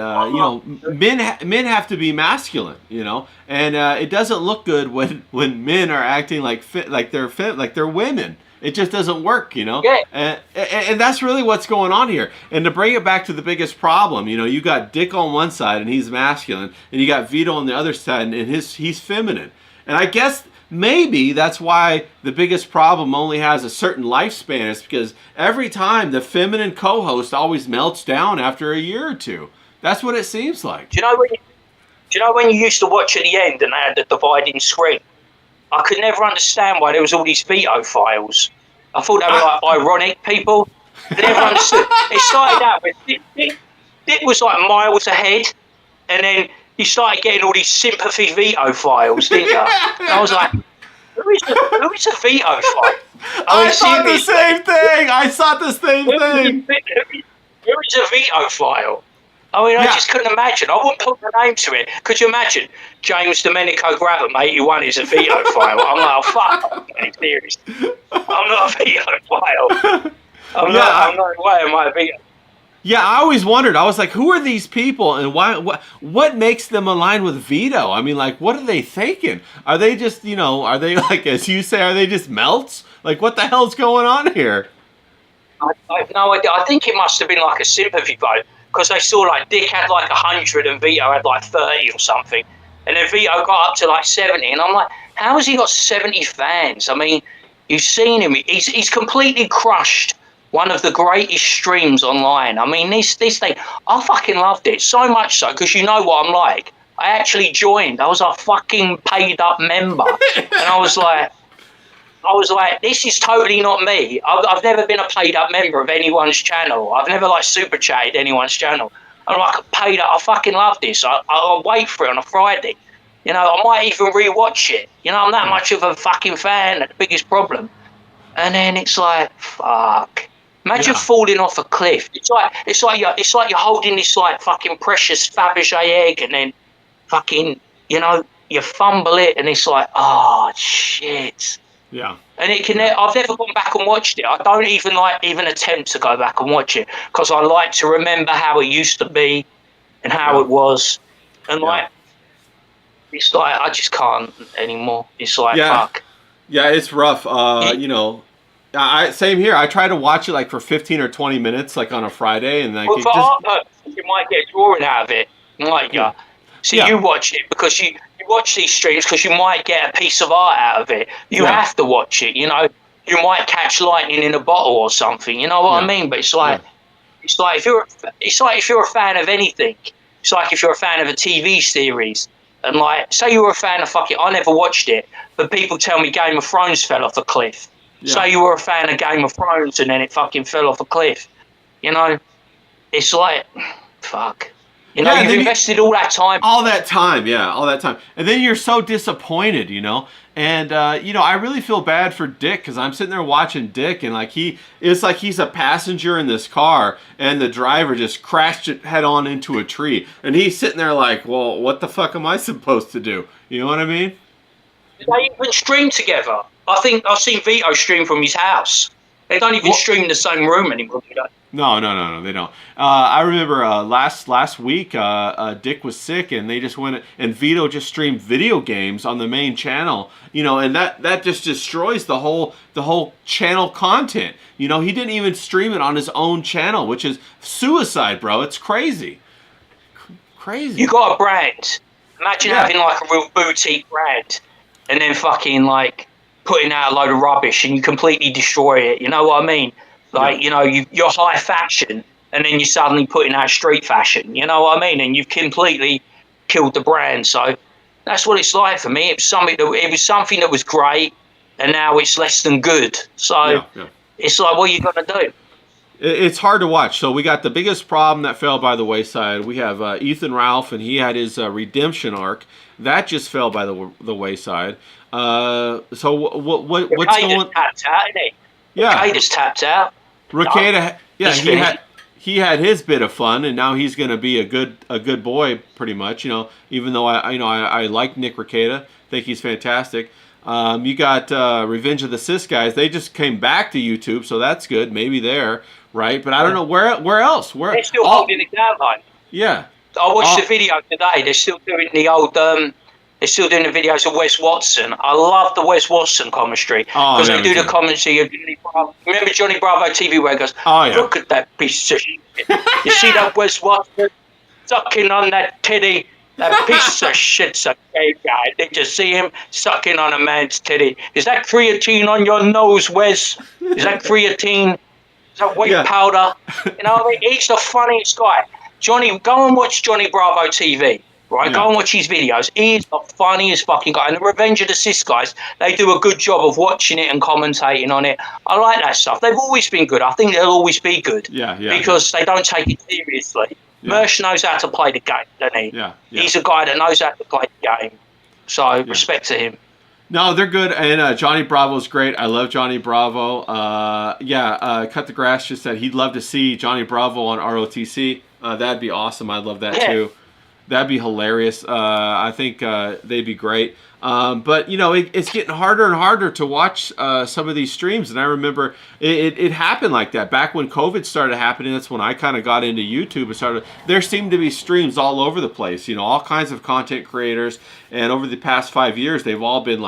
men have to be masculine, and it doesn't look good when men are acting like they're women. It just doesn't work, Yeah. And that's really what's going on here. And to bring it back to the biggest problem, you got Dick on one side and he's masculine, and you got Vito on the other side and he's feminine. And I guess maybe that's why the biggest problem only has a certain lifespan, is because every time the feminine co-host always melts down after a year or two. That's what it seems like. Do you know when you used to watch at the end and they had the dividing screen? I could never understand why there was all these veto files. I thought they were like ironic people. I never understood. It started out with Dick was like miles ahead, and then you started getting all these sympathy veto files, didn't you? And I was like, who is a veto file? I thought the same thing. I thought the same thing. Who is a veto file? I mean, I just couldn't imagine. I wouldn't put the name to it. Could you imagine? James Domenico Graham, 81, is a veto file. I'm like, oh, fuck, I'm getting serious. I'm not a veto file. I'm not away. Am I a veto? Yeah, I always wondered. I was like, who are these people, and why? What makes them align with veto? I mean, like, what are they thinking? Are they just, are they like, as you say, are they just melts? Like, what the hell's going on here? I have no idea. I think it must have been like a sympathy vote, because they saw like Dick had like 100 and Vito had like 30 or something, and then Vito got up to like 70, and I'm like, how has he got 70 fans? I mean, you've seen him. He's completely crushed one of the greatest streams online. I mean, this thing, I fucking loved it so much so, because you know what I'm like. I actually joined. I was a fucking paid up member, and I was like, this is totally not me. I've never been a paid up member of anyone's channel. I've never like super chatted anyone's channel. I'm like paid up. I fucking love this. I'll wait for it on a Friday. I might even rewatch it. I'm that much of a fucking fan. That's the biggest problem. And then it's like, fuck. Imagine falling off a cliff. It's like you're holding this like fucking precious Fabergé egg, and then fucking you fumble it, and it's like, oh shit. Yeah. And it can. I've never gone back and watched it. I don't even attempt to go back and watch it, because I like to remember how it used to be and how it was, and it's like I just can't anymore. It's like fuck. Yeah, it's rough. Same here. I try to watch it like for 15 or 20 minutes, like on a Friday, and like art purposes, you might get a drawing out of it, might you? So you watch it because you watch these streams because you might get a piece of art out of it. You have to watch it. You might catch lightning in a bottle or something. You know what I mean? But it's like if you're a fan of anything. It's like if you're a fan of a TV series, and like say you were a fan of I never watched it, but people tell me Game of Thrones fell off a cliff. Yeah. Say you were a fan of Game of Thrones and then it fucking fell off a cliff. It's like, fuck. You've invested all that time. All that time. And then you're so disappointed, And, I really feel bad for Dick, because I'm sitting there watching Dick, and like it's like he's a passenger in this car, and the driver just crashed it head on into a tree. And he's sitting there like, well, what the fuck am I supposed to do? You know what I mean? They even stream together. I think I've seen Vito stream from his house. They don't even stream in the same room anymore. No, they don't. I remember last week, Dick was sick, and they just went, and Vito just streamed video games on the main channel. And that just destroys the whole channel content. He didn't even stream it on his own channel, which is suicide, bro. It's crazy. Crazy. You got a brand. Imagine having like a real boutique brand, and then fucking like putting out a load of rubbish, and you completely destroy it. You know what I mean? Like, you're high fashion, and then you're suddenly putting out street fashion. You know what I mean? And you've completely killed the brand. So that's what it's like for me. It was something that was great, and now it's less than good. So it's like, what are you going to do? It's hard to watch. So we got the biggest problem that fell by the wayside. We have Ethan Ralph, and he had his redemption arc. That just fell by the wayside. So what's going? Tapped out, isn't he? Yeah, Rekieta's tapped out. Rekieta, he had his bit of fun, and now he's going to be a good boy, pretty much. Even though I like Nick Rekieta, think he's fantastic. You got Revenge of the Cis guys. They just came back to YouTube, so that's good. Maybe there, right? But I don't know where else. They're still holding it down, like. Yeah. I watched the video today. They're still doing the old. They're still doing the videos of Wes Watson. I love the Wes Watson commentary because they do the commentary of Johnny Bravo. Remember Johnny Bravo TV where it goes, look at that piece of shit. You see that Wes Watson sucking on that titty? That piece of shit's a gay guy. Did you see him sucking on a man's titty? Is that creatine on your nose, Wes? Is that creatine? Is that white powder? He's the funniest guy. Johnny, go and watch Johnny Bravo TV. Right, go and watch his videos. He is the funniest fucking guy. And the Revenge of the Cis guys, they do a good job of watching it and commentating on it. I like that stuff. They've always been good. I think they'll always be good. Yeah. Because they don't take it seriously. Yeah. Mersh knows how to play the game, doesn't he? Yeah. Yeah. He's a guy that knows how to play the game. So Yeah. respect to him. No, they're good, and Johnny Bravo's great. I love Johnny Bravo. Cut the Grass just said he'd love to see Johnny Bravo on ROTC. That'd be awesome. I'd love that Yeah. too. That'd be hilarious. I think they'd be great. But it's getting harder and harder to watch some of these streams. And I remember it happened like that back when COVID started happening. That's when I kind of got into YouTube and started. There seemed to be streams all over the place. All kinds of content creators. And over the past 5 years, they've all been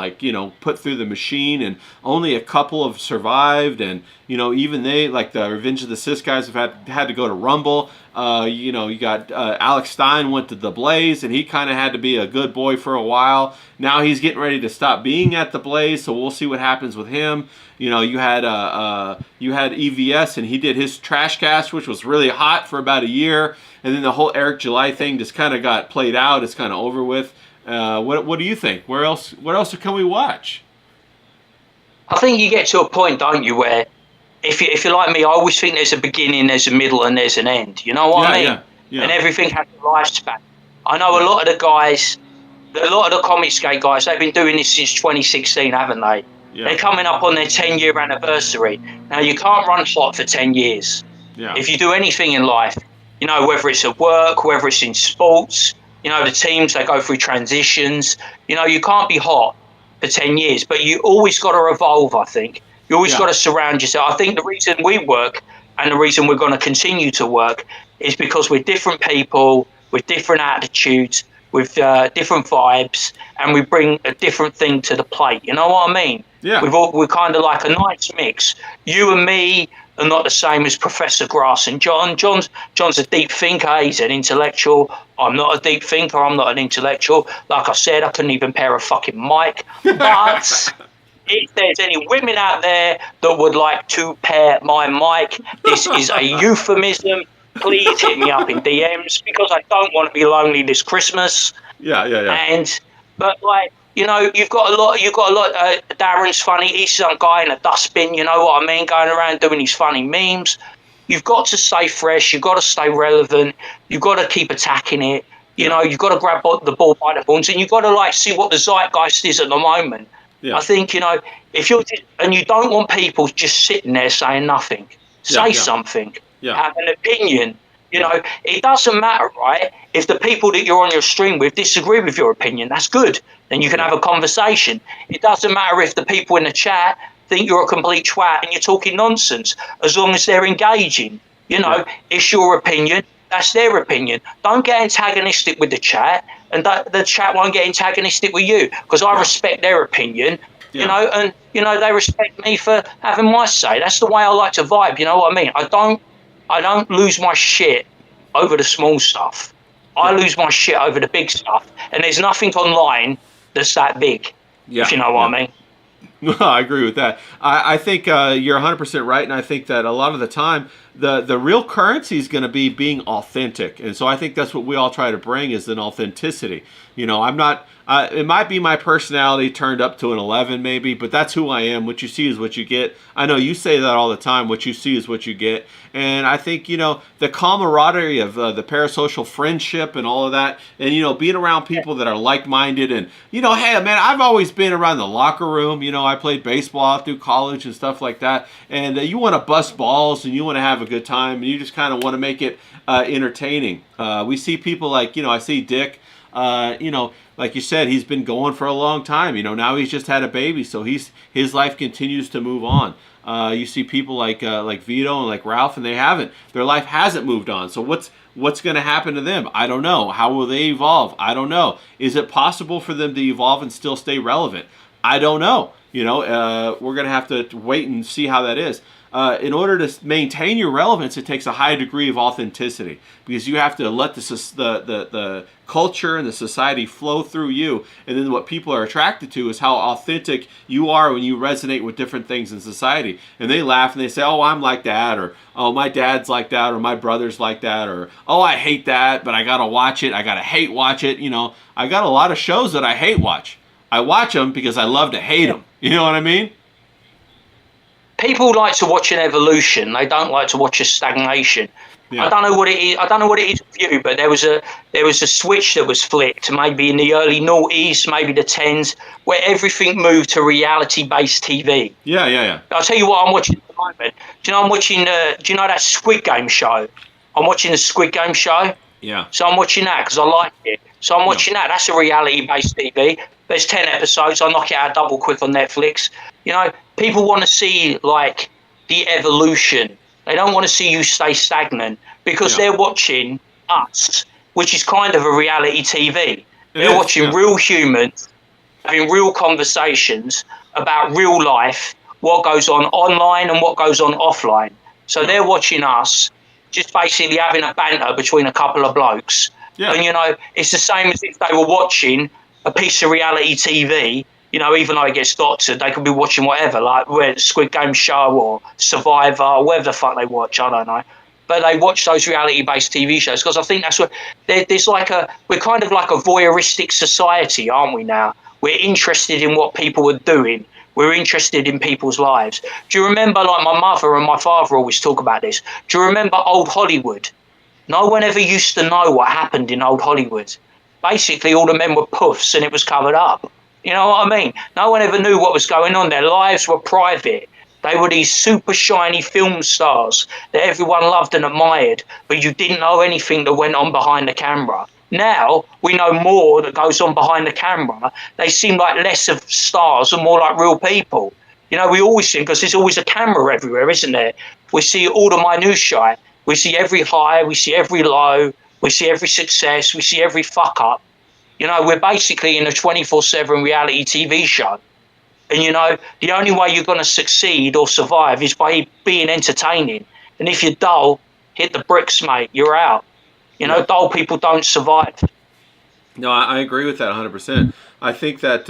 put through the machine, and only a couple have survived. And even they, like the Revenge of the Sis guys, have had to go to Rumble. You got Alex Stein went to the Blaze, and he kind of had to be a good boy for a while. Now he's getting ready to stop being at the Blaze, so we'll see what happens with him. You had EVS, and he did his Trash Cast, which was really hot for about a year, and then the whole Eric July thing just kind of got played out. It's kind of over with. What do you think? What else can we watch? I think you get to a point, don't you, where if you're like me, I always think there's a beginning, there's a middle, and there's an end. You know what I mean? Yeah. And everything has a lifespan. I know a lot of the guys, a lot of the Comic Skate guys, they've been doing this since 2016, haven't they? Yeah. They're coming up on their 10-year anniversary. Now, you can't run hot for 10 years. Yeah. If you do anything in life, whether it's at work, whether it's in sports, the teams, they go through transitions. You can't be hot for 10 years, but you always got to evolve, I think. You always got to surround yourself. I think the reason we work and the reason we're going to continue to work is because we're different people with different attitudes, with different vibes, and we bring a different thing to the plate. You know what I mean? Yeah. We're kind of like a nice mix. You and me are not the same as Professor Grass and John. John's a deep thinker. He's an intellectual. I'm not a deep thinker. I'm not an intellectual. Like I said, I couldn't even pair a fucking mic. But if there's any women out there that would like to pair my mic, this is a euphemism. Please hit me up in DMs, because I don't want to be lonely this Christmas. Yeah. But you've got a lot. Darren's funny. He's some guy in a dustbin. You know what I mean? Going around doing his funny memes. You've got to stay fresh. You've got to stay relevant. You've got to keep attacking it. You've got to grab the ball by the horns, and you've got to see what the zeitgeist is at the moment. Yeah. I think if you're and you don't want people just sitting there saying nothing. Say something. Yeah. Have an opinion. It doesn't matter, right? If the people that you're on your stream with disagree with your opinion, that's good. Then you can have a conversation. It doesn't matter if the people in the chat think you're a complete twat and you're talking nonsense, as long as they're engaging. It's your opinion. That's their opinion. Don't get antagonistic with the chat, and the chat won't get antagonistic with you, because I respect their opinion. And they respect me for having my say. That's the way I like to vibe. You know what I mean? I don't lose my shit over the small stuff. I lose my shit over the big stuff. And there's nothing online that's that big, if you know what I mean. No, I agree with that. I think you're 100% right, and I think that a lot of the time, the real currency is going to be being authentic. And so I think that's what we all try to bring, is an authenticity. I'm not... it might be my personality turned up to an 11 maybe, but that's who I am. What you see is what you get. I know you say that all the time. What you see is what you get. And I think, the camaraderie of the parasocial friendship and all of that, and, being around people that are like-minded, and, hey, man, I've always been around the locker room. I played baseball through college and stuff like that. And you want to bust balls, and you want to have a good time, and you just kind of want to make it entertaining. We see people like, I see Dick, like you said, he's been going for a long time. Now he's just had a baby, so his life continues to move on. You see people like Vito and like Ralph, and their life hasn't moved on. So what's going to happen to them? I don't know. How will they evolve? I don't know. Is it possible for them to evolve and still stay relevant? I don't know. We're going to have to wait and see how that is. In order to maintain your relevance, it takes a high degree of authenticity, because you have to let the culture and the society flow through you. And then what people are attracted to is how authentic you are when you resonate with different things in society. And they laugh and they say, oh, I'm like that, or oh, my dad's like that, or my brother's like that, or oh, I hate that, but I got to watch it. I got to hate watch it. I got a lot of shows that I hate watch. I watch them because I love to hate them. You know what I mean? people like to watch an evolution. They don't like to watch a stagnation. I Yeah. don't know what it is. I don't know what it is with you, but there was a switch that was flicked, maybe in the early noughties, maybe the tens, where everything moved to reality-based TV. Yeah. Yeah. Yeah. I'll tell you what I'm watching at the moment. Do you know I'm watching? Do you know that Squid Game show? I'm watching the Squid Game show. Yeah. So I'm watching that because I like it. So I'm Yeah. watching that. That's a reality-based TV. There's 10 episodes. I knock it out double quick on Netflix. You know, people want to see like the evolution. They don't want to see you stay stagnant because Yeah. they're watching us, which is kind of a reality TV. It They're is, watching yeah. real humans having real conversations about real life, what goes on online and what goes on offline. So Yeah. they're watching us just basically having a banter between a couple of blokes. Yeah. And, you know, it's the same as if they were watching a piece of reality TV. You know, even though it gets doctored, they could be watching whatever, like Squid Game show or Survivor or whatever the fuck they watch. I don't know. But they watch those reality-based TV shows because I think that's what there's like we're kind of like a voyeuristic society, aren't we now? We're interested in what people are doing. We're interested in people's lives. Do you remember, like my mother and my father always talk about this? Do you remember old Hollywood? No one ever used to know what happened in old Hollywood. Basically, all the men were puffs and it was covered up. You know what I mean? No one ever knew what was going on. Their lives were private. They were these super shiny film stars that everyone loved and admired, but you didn't know anything that went on behind the camera. Now we know more that goes on behind the camera. They seem like less of stars and more like real people. You know, we always think, because there's always a camera everywhere, isn't there? We see all the minutiae. We see every high, we see every low, we see every success, we see every fuck up. You know, we're basically in a 24/7 reality TV show. And, you know, the only way you're going to succeed or survive is by being entertaining. And if you're dull, hit the bricks, mate. You're out. You know, Yeah. dull people don't survive. No, I agree with that 100%. I think that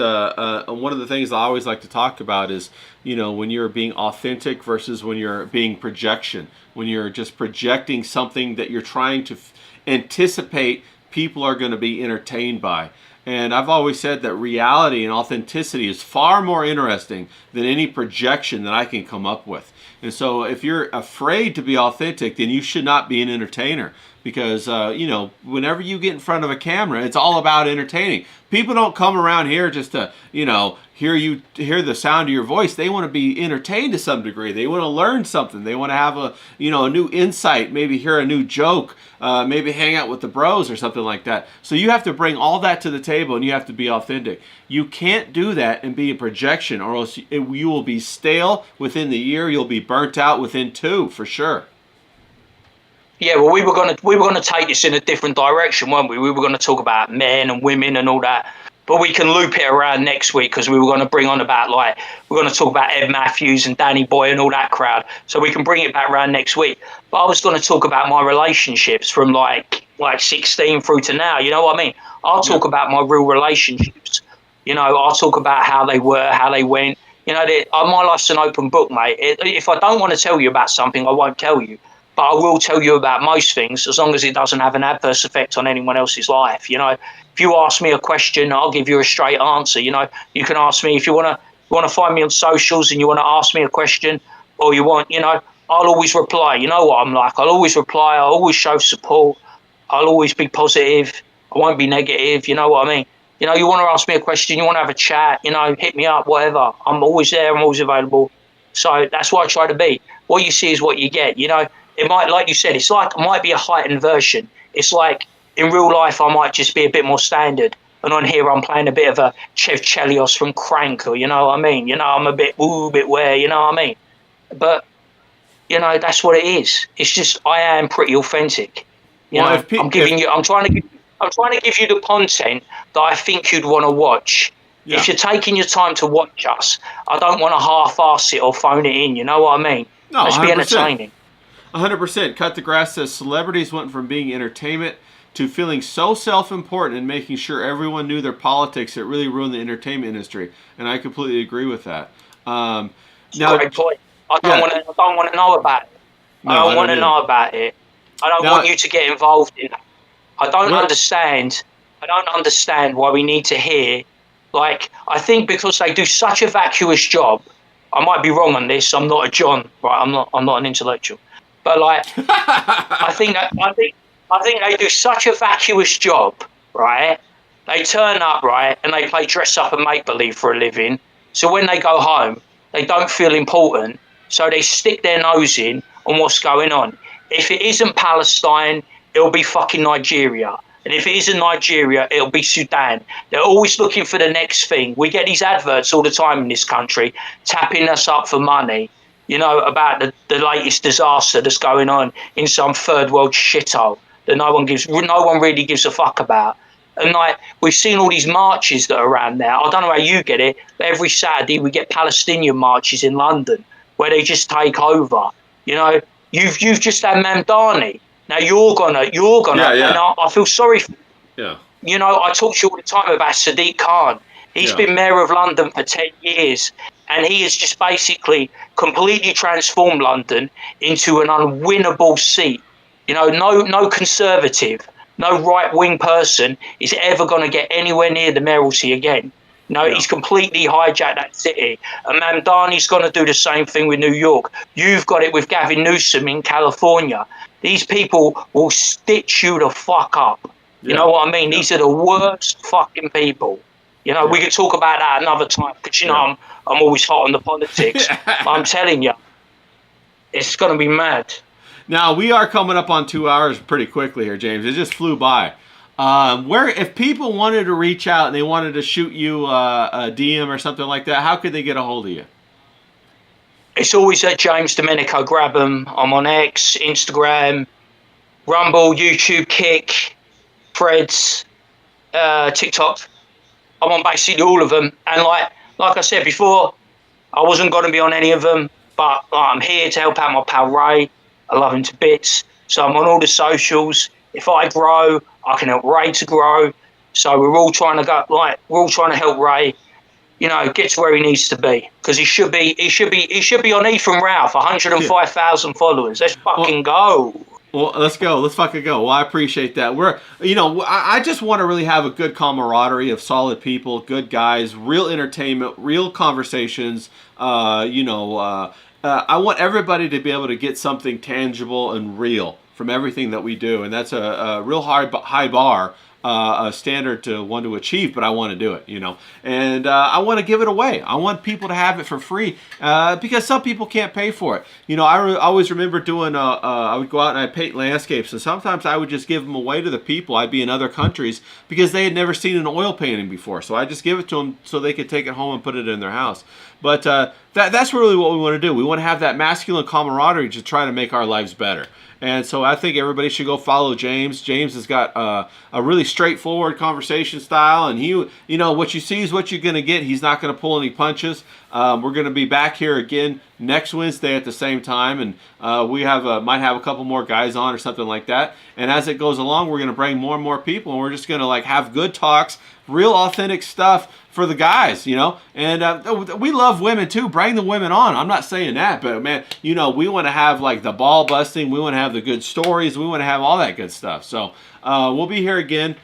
one of the things I always like to talk about is, you know, when you're being authentic versus when you're being projection. When you're just projecting something that you're trying to anticipate people are going to be entertained by. And I've always said that reality and authenticity is far more interesting than any projection that I can come up with. And so if you're afraid to be authentic, then you should not be an entertainer. Because, you know, whenever you get in front of a camera, it's all about entertaining. People don't come around here just to, you know, hear the sound of your voice. They want to be entertained to some degree. They want to learn something. They want to have a, you know, a new insight, maybe hear a new joke, maybe hang out with the bros or something like that. So you have to bring all that to the table and you have to be authentic. You can't do that and be a projection, or else you will be stale within the year. You'll be burnt out within 2 for sure. Yeah, well, we were gonna take this in a different direction, weren't we? We were gonna talk about men and women and all that, but we can loop it around next week because we were gonna bring on about like we're gonna talk about Ed Matthews and Danny Boy and all that crowd, so we can bring it back around next week. But I was gonna talk about my relationships from like 16 through to now. You know what I mean? I'll talk about my real relationships. You know, I'll talk about how they were, how they went. You know, my life's an open book, mate. If I don't want to tell you about something, I won't tell you. But I will tell you about most things as long as it doesn't have an adverse effect on anyone else's life. You know, if you ask me a question, I'll give you a straight answer. You know, you can ask me if you want to find me on socials and you want to ask me a question, or you want, you know, I'll always reply. You know what I'm like. I'll always reply. I'll always show support. I'll always be positive. I won't be negative. You know what I mean? You know, you want to ask me a question, you want to have a chat, you know, hit me up, whatever. I'm always there. I'm always available. So that's what I try to be. What you see is what you get. You know, it might, like you said, it might be a heightened version. It's like in real life, I might just be a bit more standard. And on here, I'm playing a bit of a Chev Chelios from Crank, or you know what I mean? You know, I'm a bit where, you know what I mean? But, you know, that's what it is. It's just, I am pretty authentic. You know, I'm trying to give you the content that I think you'd want to watch. Yeah. If you're taking your time to watch us, I don't want to half-ass it or phone it in. You know what I mean? No, let's 100%. Be entertaining. 100%. Cut the Grass says celebrities went from being entertainment to feeling so self-important and making sure everyone knew their politics. It really ruined the entertainment industry, and I completely agree with that. Now, great point. I don't want to know about it. I don't want to know about it. I don't want you to get involved in it. I don't understand. I don't understand why we need to hear. Like, I think because they do such a vacuous job, I might be wrong on this. I'm not a John, right? I'm not an intellectual, but like, I think they do such a vacuous job, right? They turn up, right, and they play dress up and make believe for a living. So when they go home, they don't feel important. So they stick their nose in on what's going on. If it isn't Palestine, it'll be fucking Nigeria. And if it isn't Nigeria, it'll be Sudan. They're always looking for the next thing. We get these adverts all the time in this country, tapping us up for money, you know, about the latest disaster that's going on in some third world shithole that no one really gives a fuck about. And like, we've seen all these marches that are around there. I don't know how you get it, but every Saturday we get Palestinian marches in London where they just take over. You know, you've just had Mamdani. Now you're gonna, Yeah. and I feel sorry for, Yeah. you know, I talk to you all the time about Sadiq Khan. He's been mayor of London for 10 years, and he has just basically completely transformed London into an unwinnable seat. You know, no conservative, no right-wing person is ever going to get anywhere near the mayoralty again. No, he's completely hijacked that city. And Mamdani's going to do the same thing with New York. You've got it with Gavin Newsom in California. These people will stitch you the fuck up. You know what I mean? These are the worst fucking people. You know, we could talk about that another time because, you know, I'm always hot on the politics. I'm telling you, it's going to be mad. Now, we are coming up on 2 hours pretty quickly here, James. It just flew by. Where, if people wanted to reach out and they wanted to shoot you a DM or something like that, how could they get a hold of you? It's always at James Domenico. Grab them. I'm on X, Instagram, Rumble, YouTube, Kick, Threads, TikTok. I'm on basically all of them. And like I said before, I wasn't going to be on any of them, but I'm here to help out my pal Ray. I love him to bits. So I'm on all the socials. If I grow, I can help Ray to grow. So we're all trying to help Ray, you know, get to where he needs to be. Because he should be on Ethan Ralph, 105,000 followers. Let's fucking go. Well, let's go. Let's fucking go. Well, I appreciate that. I just want to really have a good camaraderie of solid people, good guys, real entertainment, real conversations. I want everybody to be able to get something tangible and real from everything that we do, and that's a real high bar, a standard to one to achieve. But I want to do it, and I want to give it away. I want people to have it for free because some people can't pay for it. I always remember doing. I would go out and I'd paint landscapes, and sometimes I would just give them away to the people. I'd be in other countries because they had never seen an oil painting before, so I just give it to them so they could take it home and put it in their house. But that's really what we want to do. We want to have that masculine camaraderie to try to make our lives better. And so I think everybody should go follow James. James has got a really straightforward conversation style, and what you see is what you're going to get. He's not going to pull any punches. We're going to be back here again next Wednesday at the same time, and we might have a couple more guys on or something like that. And as it goes along, we're going to bring more and more people, and we're just going to have good talks, real authentic stuff for the guys, and we love women too. Bring the women on. I'm not saying that, but man, we want to have the ball busting. We want to have the good stories. We want to have all that good stuff. So we'll be here again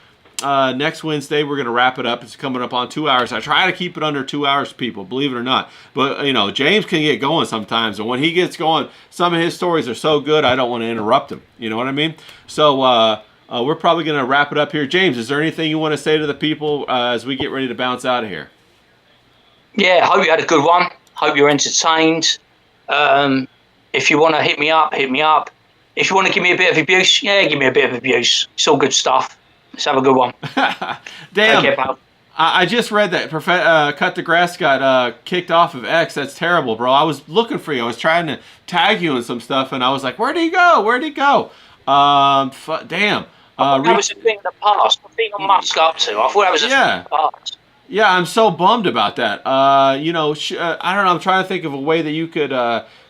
next Wednesday. We're going to wrap it up. It's coming up on 2 hours. I try to keep it under 2 hours, people, believe it or not. But, James can get going sometimes. And when he gets going, some of his stories are so good, I don't want to interrupt him. You know what I mean? So, we're probably going to wrap it up here. James, is there anything you want to say to the people as we get ready to bounce out of here? Yeah, hope you had a good one. Hope you're entertained. If you want to hit me up, hit me up. If you want to give me a bit of abuse, give me a bit of abuse. It's all good stuff. Let's have a good one. Damn. Take care, pal. I just read that Cut the Grass got kicked off of X. That's terrible, bro. I was looking for you. I was trying to tag you and some stuff, and I was like, where'd he go? Damn. That was a thing in the past. The thing I must up to. I thought that was a thing in the past. Yeah, I'm so bummed about that. I don't know. I'm trying to think of a way that you could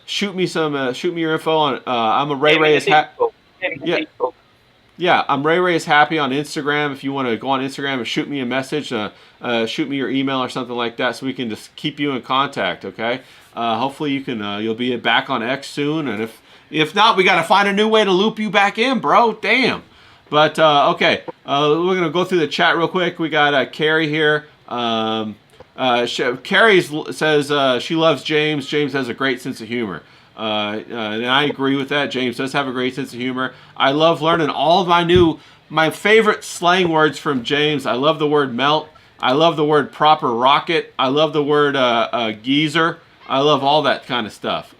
shoot me your info on. I'm a Ray is happy. Yeah, I'm Ray is happy on Instagram. If you want to go on Instagram and shoot me a message, shoot me your email or something like that, so we can just keep you in contact. Okay. Hopefully you'll be back on X soon, and if not, we got to find a new way to loop you back in, bro. Damn. But, okay, we're going to go through the chat real quick. We got Carrie here. Carrie says she loves James. James has a great sense of humor. And I agree with that. James does have a great sense of humor. I love learning all of my favorite slang words from James. I love the word melt. I love the word proper rocket. I love the word geezer. I love all that kind of stuff.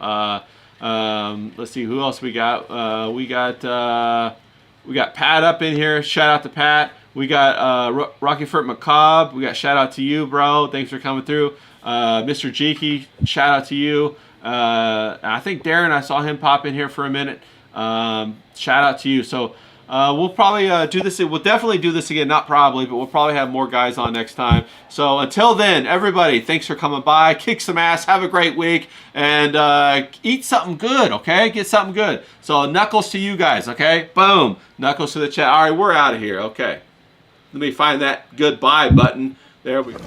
Let's see who else we got. We got Pat up in here. Shout out to Pat. We got Rocky Furt McCobb. We got shout out to you, bro. Thanks for coming through. Mr. Jeeky, shout out to you. I think Darren, I saw him pop in here for a minute. Shout out to you. So we'll probably do this. We'll definitely do this again. Not probably, but we'll probably have more guys on next time. So until then, everybody, thanks for coming by. Kick some ass. Have a great week. And eat something good, okay? Get something good. So knuckles to you guys, okay? Boom. Knuckles to the chat. All right, we're out of here. Okay. Let me find that goodbye button. There we go.